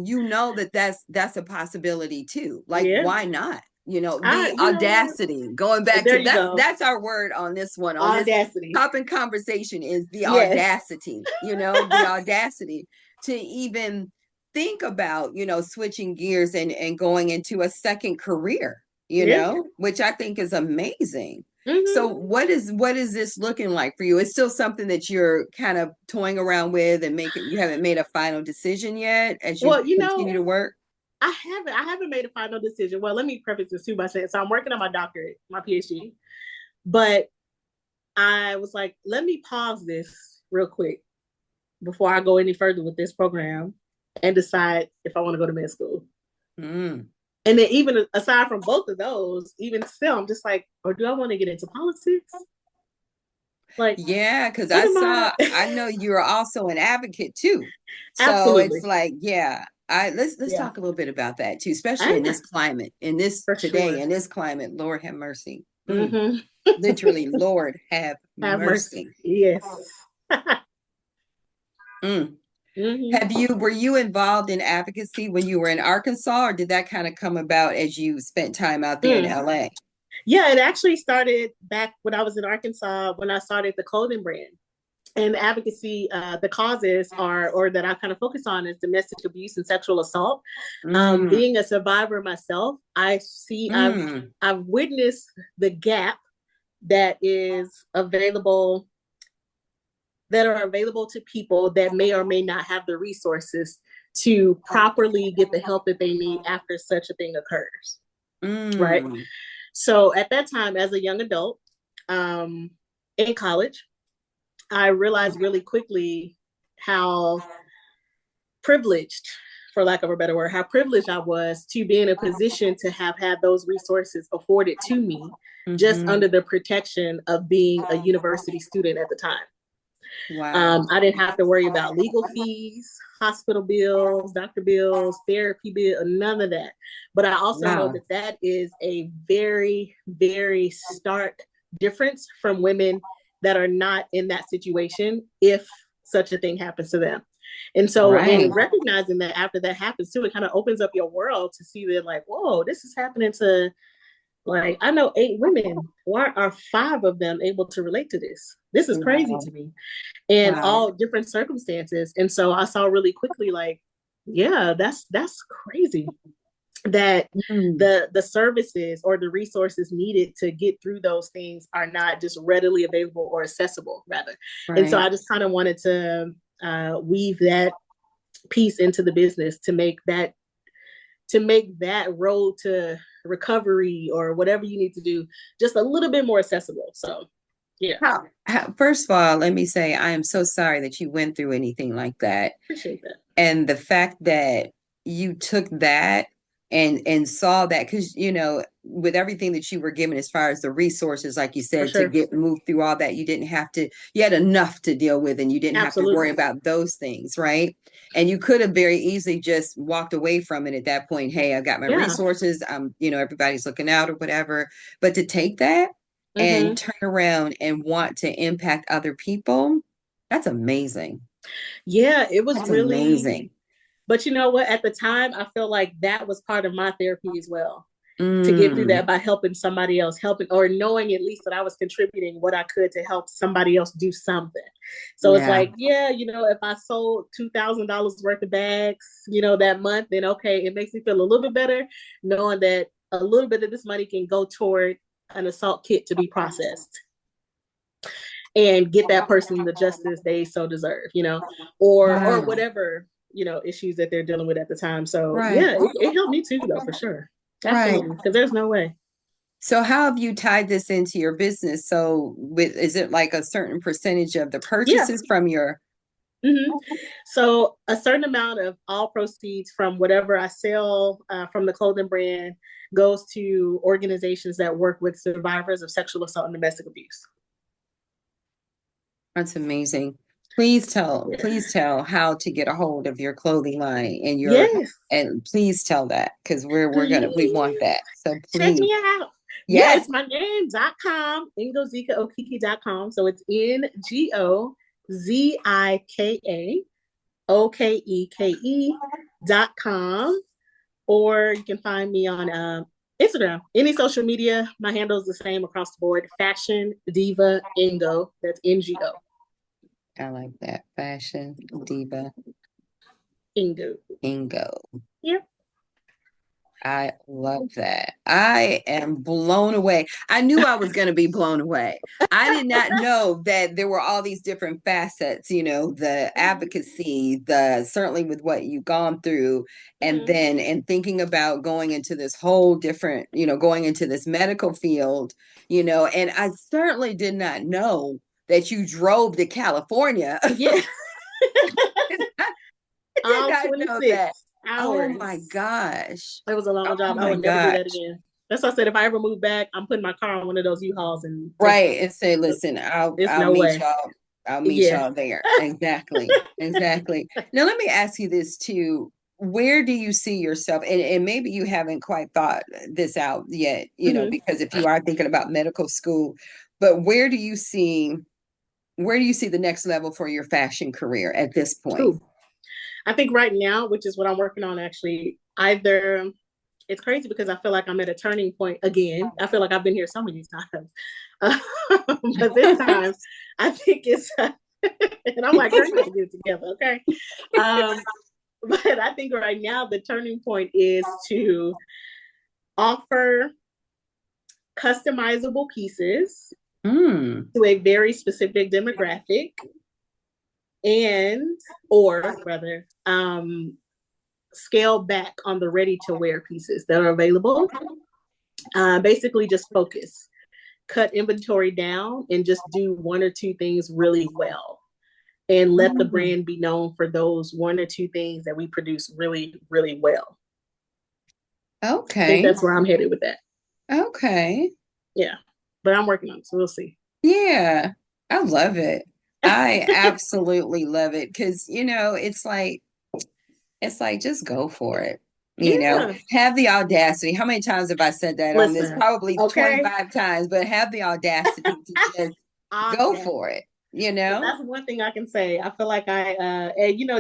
that's a possibility too. Like, Yeah. why not? I, The you know what? audacity. Going back There to you go. that's our word on this one, on this Audacity. top in conversation is the Yes. audacity. The audacity to even think about switching gears and going into a second career, Yeah. which I think is amazing. So Hmm. what is this looking like for you? It's still something that you're kind of toying around with and making, you haven't made a final decision yet as you Well, continue to work. I haven't made a final decision. Well, let me preface this too by saying so I'm working on my doctorate, my PhD, but I was like, let me pause this real quick before I go any further with this program and decide if I want to go to med school. Mm. And then even aside from both of those, even still, I'm just like, or do I want to get into politics? Like, Yeah, because what am I? I know you're also an advocate too. So it's Absolutely. like, yeah, let's Yeah. talk a little bit about that too, especially in I, this climate, in this for today, sure. in this climate. Lord have mercy. Mm, Hmm. literally, Lord have Have mercy. mercy. Yes. Mm. Hmm. Were you involved in advocacy when you were in Arkansas, or did that kind of come about as you spent time out there in Mm. LA? Yeah, it actually started back when I was in Arkansas when I started the clothing brand. And advocacy, the causes are, or that I kind of focus on, is domestic abuse and sexual assault. Mm, Being a survivor myself, mm, I've witnessed the gap that is available that are available to people that may or may not have the resources to properly get the help that they need after such a thing occurs. Right. Mm. So at that time, as a young adult, in college, I realized really quickly how privileged, for lack of a better word, how privileged I was to be in a position to have had those resources afforded to me just under the protection of being a university student at the time. Wow. I didn't have to worry about legal fees, hospital bills, doctor bills, therapy bill, none of that. But I also know Wow. that that is a very, very stark difference from women that are not in that situation if such a thing happens to them. And so, in Right. recognizing that after that happens too, it kind of opens up your world to see that, like, whoa, this is happening to, like, I know 8 women. Why are 5 of them able to relate to this? This is crazy Wow. to me, and Wow. all different circumstances. And so I saw really quickly, like, yeah, that's crazy that Mm. the services or the resources needed to get through those things are not just readily available or accessible, rather. And so Right. I just kind of wanted to weave that piece into the business to make that road to recovery or whatever you need to do just a little bit more accessible. So yeah, First of all, let me say I am so sorry that you went through anything like that. appreciate that. And the fact that you took that and saw that, because with everything that you were given as far as the resources, like you For said, to sure. get moved through all that, you didn't have to, you had enough to deal with, and you didn't have to worry Absolutely. about those things, right? And you could have very easily just walked away from it at that point. Hey, I got my Yeah. resources, everybody's looking out or whatever. But to take that and Mm-hmm. turn around and want to impact other people, that's amazing. Yeah, it was That's really, amazing. but you know what? At the time, I felt like that was part of my therapy as well, to get through Mm, that by helping somebody else, helping or knowing at least that I was contributing what I could to help somebody else do something. So it's yeah. like, yeah, if I sold $2,000 worth of bags, that month, then okay, it makes me feel a little bit better knowing that a little bit of this money can go toward an assault kit to be processed and get that person the justice they so deserve, or Wow. whatever, issues that they're dealing with at the time. So Right. yeah, it helped me too, though, for sure. Right. Absolutely. Because there's no way. So how have you tied this into your business? So is it like a certain percentage of the Yeah. purchases from your hmm So a certain amount of all proceeds from whatever I sell from the clothing brand goes to organizations that work with survivors of sexual assault and domestic abuse. That's amazing. Please tell, Yeah. please tell how to get a hold of your clothing line Yes. and please tell that because we want Please that. So check please. me out. Yeah, Yes. it's my name.com, ngozikaokeke.com. So it's NGOZIKAOKEKE.com. Or you can find me on Instagram. Any social media, my handle is the same across the board. Fashion Diva Ingo. That's NGO. I like that. Fashion Diva Ingo. Ingo. Yeah. I love that. I am blown away. I knew I was going to be blown away. I did not know that there were all these different facets, the advocacy, the certainly with what you've gone through, and Mm-hmm. then and thinking about going into this whole different, going into this medical field, and I certainly did not know that you drove to California. Yeah. I did All not know 26 that. Oh my hours. gosh. It was a long Oh job. I my would never do that gosh. again. That's why I said if I ever move back, I'm putting my car on one of those U-Hauls and take. Right. And say, listen, I'll It's I'll no meet way. y'all. I'll meet Yeah. y'all there. Exactly. Exactly. Now let me ask you this too. Where do you see yourself? And maybe you haven't quite thought this out yet, hmm because if you are thinking about medical school, but where do you see the next level for your fashion career at this point? Ooh. I think right now, which is what I'm working on actually, either it's crazy because I feel like I'm at a turning point again. I feel like I've been here so many times. But this time, I think it's, and I'm like, girl, you got to get it together, okay? Um, but I think right now, the turning point is to offer customizable pieces Mm, to a very specific demographic and or rather scale back on the ready to wear pieces that are available. Basically just focus, cut inventory down, and just do one or two things really well, and let the brand be known for those one or two things that we produce really, really well. I think Okay. that's where I'm headed with that. Okay. Yeah. But I'm working on it, so we'll see. Yeah. I love it. I absolutely love it because, it's like just go for it. Yeah. Have the audacity. How many times have I said that on this? Listen. Probably Okay. 25 times, but have the audacity to just go for it, you know? That's one thing I can say. I feel like and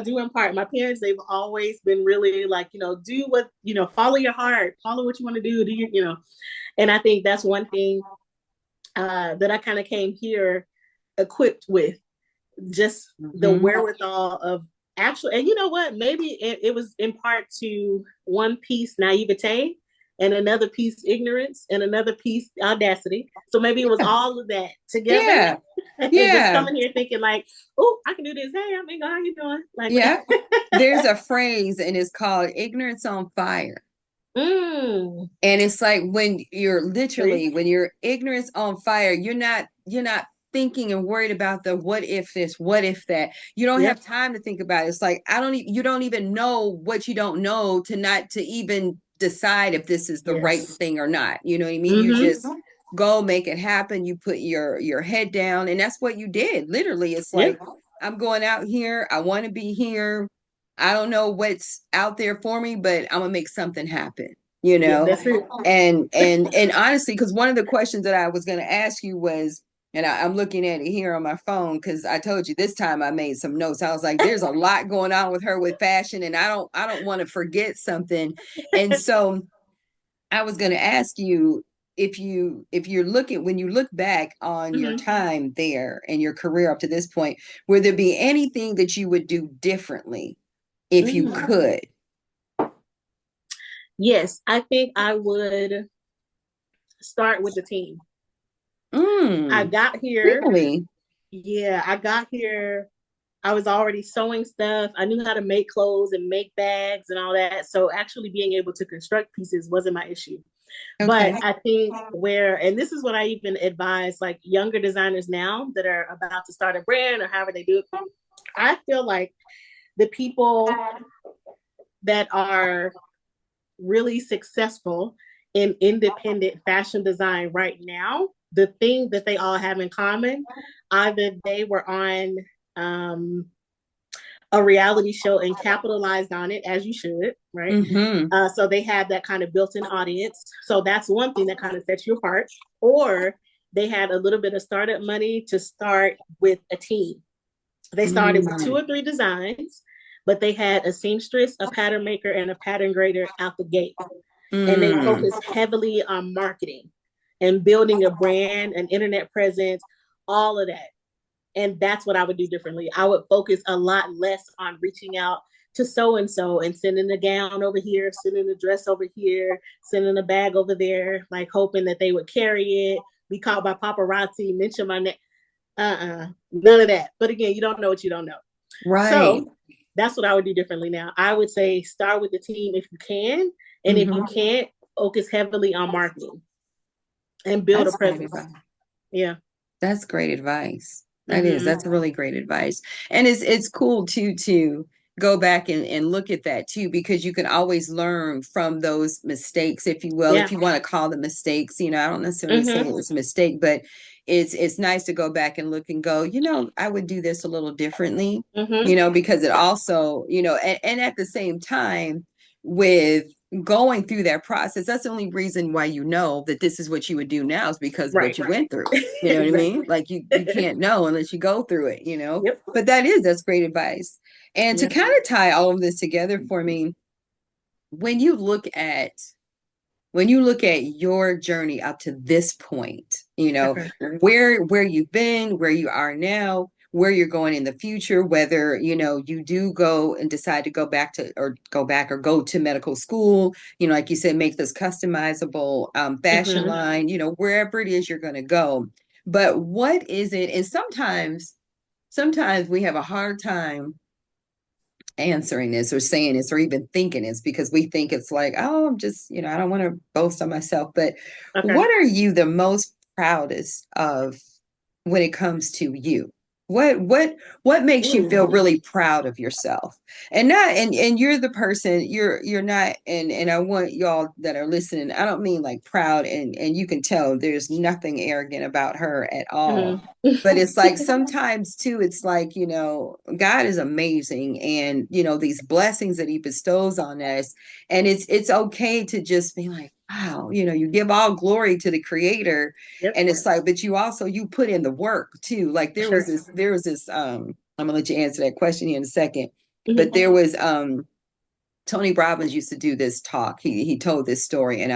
do in part, my parents, they've always been really like, do what, follow your heart, follow what you want to do, and I think that's one thing that I kind of came here equipped with, just the wherewithal of actually, and you know what, maybe it was in part to one piece naivete, and another piece ignorance, and another piece audacity. So maybe it was all of that together. Yeah. And just Yeah. coming here thinking like, oh, I can do this. Hey, I mean, how you doing? Like, Yeah. There's a phrase and it's called ignorance on fire. mm, And it's like when you're see? literally when you're ignorance on fire, you're not thinking and worried about the what if this, what if that. You don't Yep. have time to think about it. It's like you don't even know what you don't know to not to even decide if this is the right Yes. thing or not. You know what I mean? You Mm-hmm. just go make it happen. You put your head down, and that's what you did. Literally, it's Yep. like I'm going out here. I want to be here. I don't know what's out there for me, but I'm gonna make something happen, you Yeah, know? that's it. And honestly, because one of the questions that I was gonna ask you was, and I'm looking at it here on my phone because I told you this time I made some notes. I was like, there's a lot going on with her with fashion, and I don't want to forget something. And so I was gonna ask you if you're looking when you look back on your Mm-hmm. time there and your career up to this point, would there be anything that you would do differently if you Mm. could? Yes, I think I would start with the team. I Mm, got here. really? Yeah, I got here. I was already sewing stuff. I knew how to make clothes and make bags and all that. So actually being able to construct pieces wasn't my issue. But Okay. I think and this is what I even advise like younger designers now that are about to start a brand or however they do it. I feel like the people that are really successful in independent fashion design right now, the thing that they all have in common, either they were on um, a reality show and capitalized on it, as you should, right? Mm-hmm. So they have that kind of built-in audience. So that's one thing that kind of sets you apart. Or they had a little bit of startup money to start with a team. They started with two Mm, or three designs, but they had a seamstress, a pattern maker, and a pattern grader out the gate. And they mm. focused heavily on marketing and building a brand, an internet presence, all of that. And that's what I would do differently. I would focus a lot less on reaching out to so and so and sending a gown over here, sending a dress over here, sending a bag over there, like hoping that they would carry it, be caught by paparazzi, mention my name. None of that. But again, you don't know what you don't know. Right. So that's what I would do differently now. I would say start with the team if you can. And if you Mm-hmm. can't, focus heavily on marketing and build a That's great presence. advice. Yeah. That's great advice. That is. Mm-hmm. That's really great advice. And it's cool too to go back and look at that too, because you can always learn from those mistakes, if you will, Yeah. if you want to call them mistakes. I don't necessarily say Mm-hmm. it was a mistake, but it's nice to go back and look and go, I would do this a little differently, Mm-hmm. because it also, and at the same time with going through that process, that's the only reason why that this is what you would do now is because of what Right. you went through. You know what I mean? Exactly. Like you can't know unless you go through it. Yep. But that's great advice. And to Yeah. kind of tie all of this together for me, when you look at your journey up to this point, Okay. where you've been, where you are now, where you're going in the future, whether, you do go and decide to go to medical school, like you said, make this customizable fashion Mm-hmm. line, wherever it is you're going to go. But what is it? And sometimes we have a hard time answering this or saying this or even thinking this because we think it's like, oh, I'm just, I don't want to boast on myself. But Okay. what are you the most proudest of when it comes to you? What makes you feel Ooh. really proud of yourself? And not and you're the person, you're not, and I want y'all that are listening, I don't mean like proud, and you can tell there's nothing arrogant about her at all. Mhm. But it's like sometimes too, it's like, God is amazing, and these blessings that he bestows on us. And it's okay to just be like, wow, you give all glory to the creator. Yep. And it's like, but you put in the work too. Like Sure. there was this I'm gonna let you answer that question here in a second. But Mhm. there was Tony Robbins used to do this talk. He told this story, and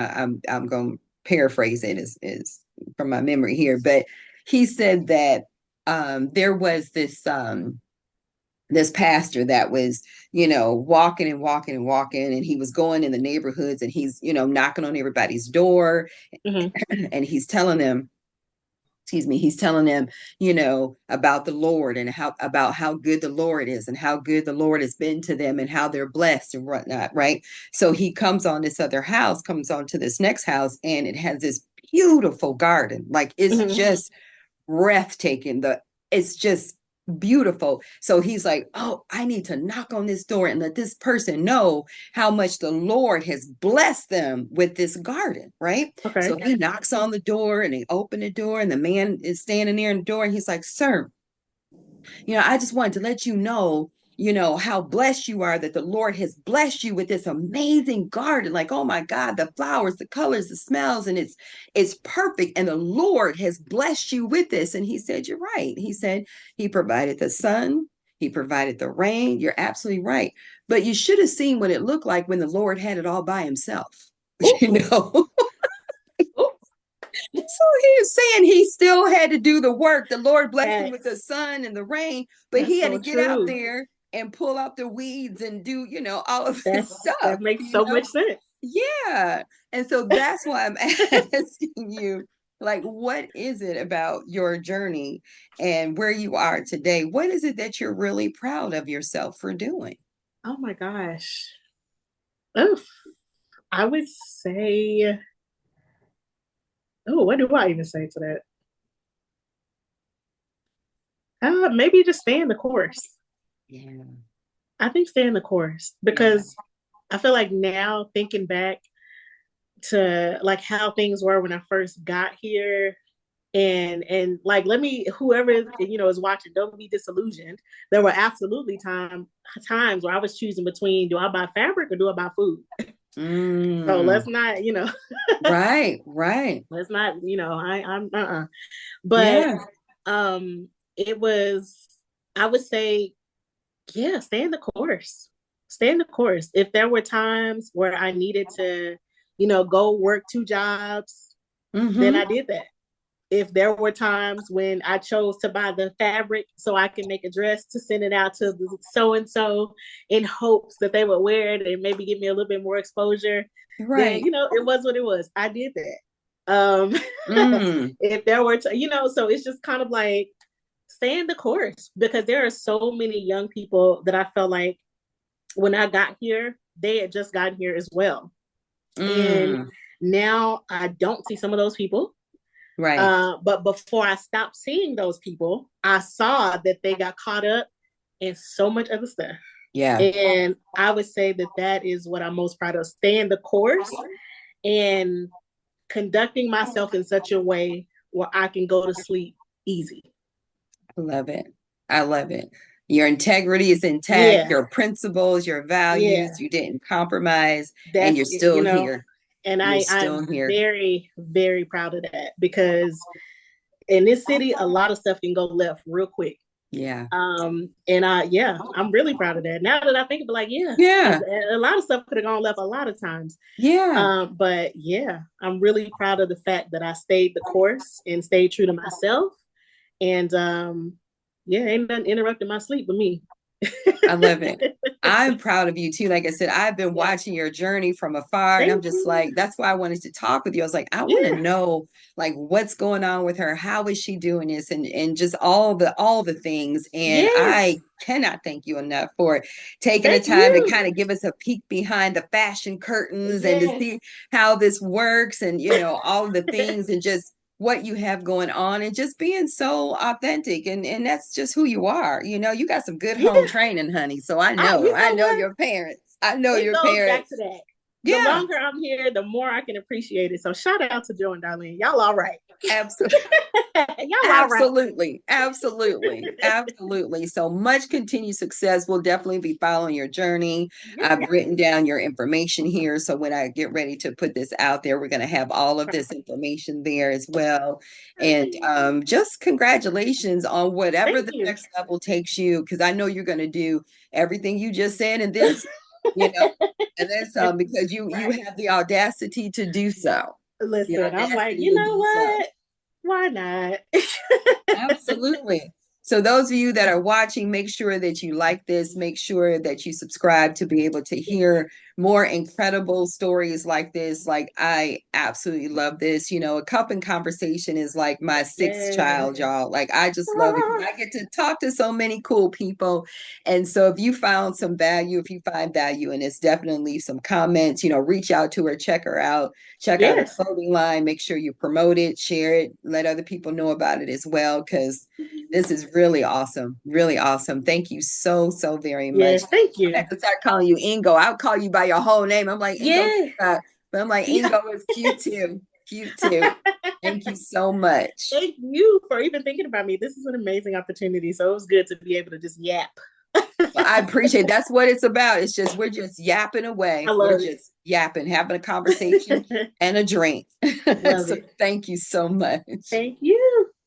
I'm gonna paraphrase it is from my memory here. But he said that there was this pastor that was, walking and walking and walking, and he was going in the neighborhoods, and he's, knocking on everybody's door, Mhm. and he's telling them, excuse me, he's telling them, about the Lord, and how good the Lord is, and how good the Lord has been to them, and how they're blessed and whatnot, right? So he comes on this other house, comes on to this next house, and it has this beautiful garden. Like it's Mhm. just breathtaking. It's just beautiful. So he's like, oh, I need to knock on this door and let this person know how much the Lord has blessed them with this garden, right? Okay. So he knocks on the door, and they open the door, and the man is standing there in the door, and he's like, sir, I just wanted to let you know, how blessed you are, that the Lord has blessed you with this amazing garden. Like, oh my God, the flowers, the colors, the smells, and it's perfect. And the Lord has blessed you with this. And he said, you're right. He said he provided the sun, he provided the rain. You're absolutely right. But you should have seen what it looked like when the Lord had it all by himself. Ooh. You know, Ooh. so he's saying he still had to do the work. The Lord blessed him with the That's sun and the rain, but he that's had to so get out true. there and pull out the weeds and do, all of this That stuff, makes so much sense. Yeah. And so that's why I'm asking you, like, what is it about your journey and where you are today? What is it that you're really proud of yourself for doing? Oh my gosh. Oh, I would say, oh, what do I even say to that? Maybe just stay in the course. Yeah. I think stay in the course Yeah. because I feel like now thinking back to like how things were when I first got here, and like let me whoever is watching, don't be disillusioned. There were absolutely times where I was choosing between, do I buy fabric or do I buy food? So let's Mm. not, Right, right. let's not, I'm but Yeah. it was, I would say, yeah, stay in the course. Stay in the course. If there were times where I needed to, go work two jobs, then I Mm-hmm. did that. If there were times when I chose to buy the fabric so I can make a dress to send it out to so and so in hopes that they would wear it and maybe give me a little bit more exposure, then Right. it was what it was. I did that. Mm. If there were, so it's just kind of like stay in the course because there are so many young people that I felt like when I got here, they had just gotten here as well. And Mm. now I don't see some of those people. Right. But before I stopped seeing those people, I saw that they got caught up in so much other stuff. Yeah. And I would say that that is what I'm most proud of, staying the course and conducting myself in such a way where I can go to sleep easy. I love it. I love it. Your integrity is intact, Yeah, your principles, your yeah. values, you didn't compromise, and That's, you're still here. and You're I'm still here. very, very proud of that because in this city, a lot of stuff can go left real quick. Yeah. And yeah, I'm really proud of that. Now that I think of it, like, yeah, Yeah. a lot of stuff could have gone left a lot of times. Yeah. But yeah, I'm really proud of the fact that I stayed the course and stayed true to myself. And yeah, ain't nothing interrupting my sleep but me. I love it. I'm proud of you too. Like I said, I've been Yeah. watching your journey from afar, and I'm Thank just you. like, that's why I wanted to talk with you. I was like, I want to Yeah. know like what's going on with her. How is she doing this? And just all the things. And Yes. I cannot thank you enough for taking the Thank time to you. kind of give us a peek behind the fashion curtains and to Yes. see how this works and all of the things and just what you have going on and just being so authentic and that's just who you are. You got some good home Yeah. training, honey. So I I, know you I know know what? your parents. I know It your goes back to parents. that. The Yeah. longer I'm here, the more I can appreciate it. So shout out to Joe and Darlene. Y'all all right. Absolutely. Y'all all right. Absolutely. Absolutely. Absolutely. So much continued success. We'll definitely be following your journey. I've Yeah. written down your information here. So when I get ready to put this out there, we're going to have all of this Perfect. information there as well. And just congratulations on whatever Thank the you. next level takes you, because I know you're going to do everything you just said and then some, you know, and then some because you Right. have the audacity to do so. The Listen, I'm like, audacity you to know do so. what? Why not? Absolutely. So those of you that are watching, make sure that you like this, make sure that you subscribe to be able to hear more incredible stories like this. Like I absolutely love this. A cup and conversation is like my sixth Yes. child, y'all. Like I just love it because Ah, I get to talk to so many cool people. And so if you found some value, if you find value in this, definitely leave some comments, reach out to her, check her out. Check out her yes. clothing line. Make sure you promote it, share it, let other people know about it as well, because this is really awesome. Really awesome. Thank you so, so very much. Yes. Thank I you. have to start calling you Ingo. I'll call you by your whole name. I'm like, Ingo, Yeah. but I'm like, Yeah. Ingo is cute too. Cute too. Thank you so much. Thank you for even thinking about me. This is an amazing opportunity. So it was good to be able to just yap. Well, I appreciate that's what it's about. It's just we're just yapping I away. We're love just yapping, having a conversation it. and a drink. Love So it. thank you so much. Thank you.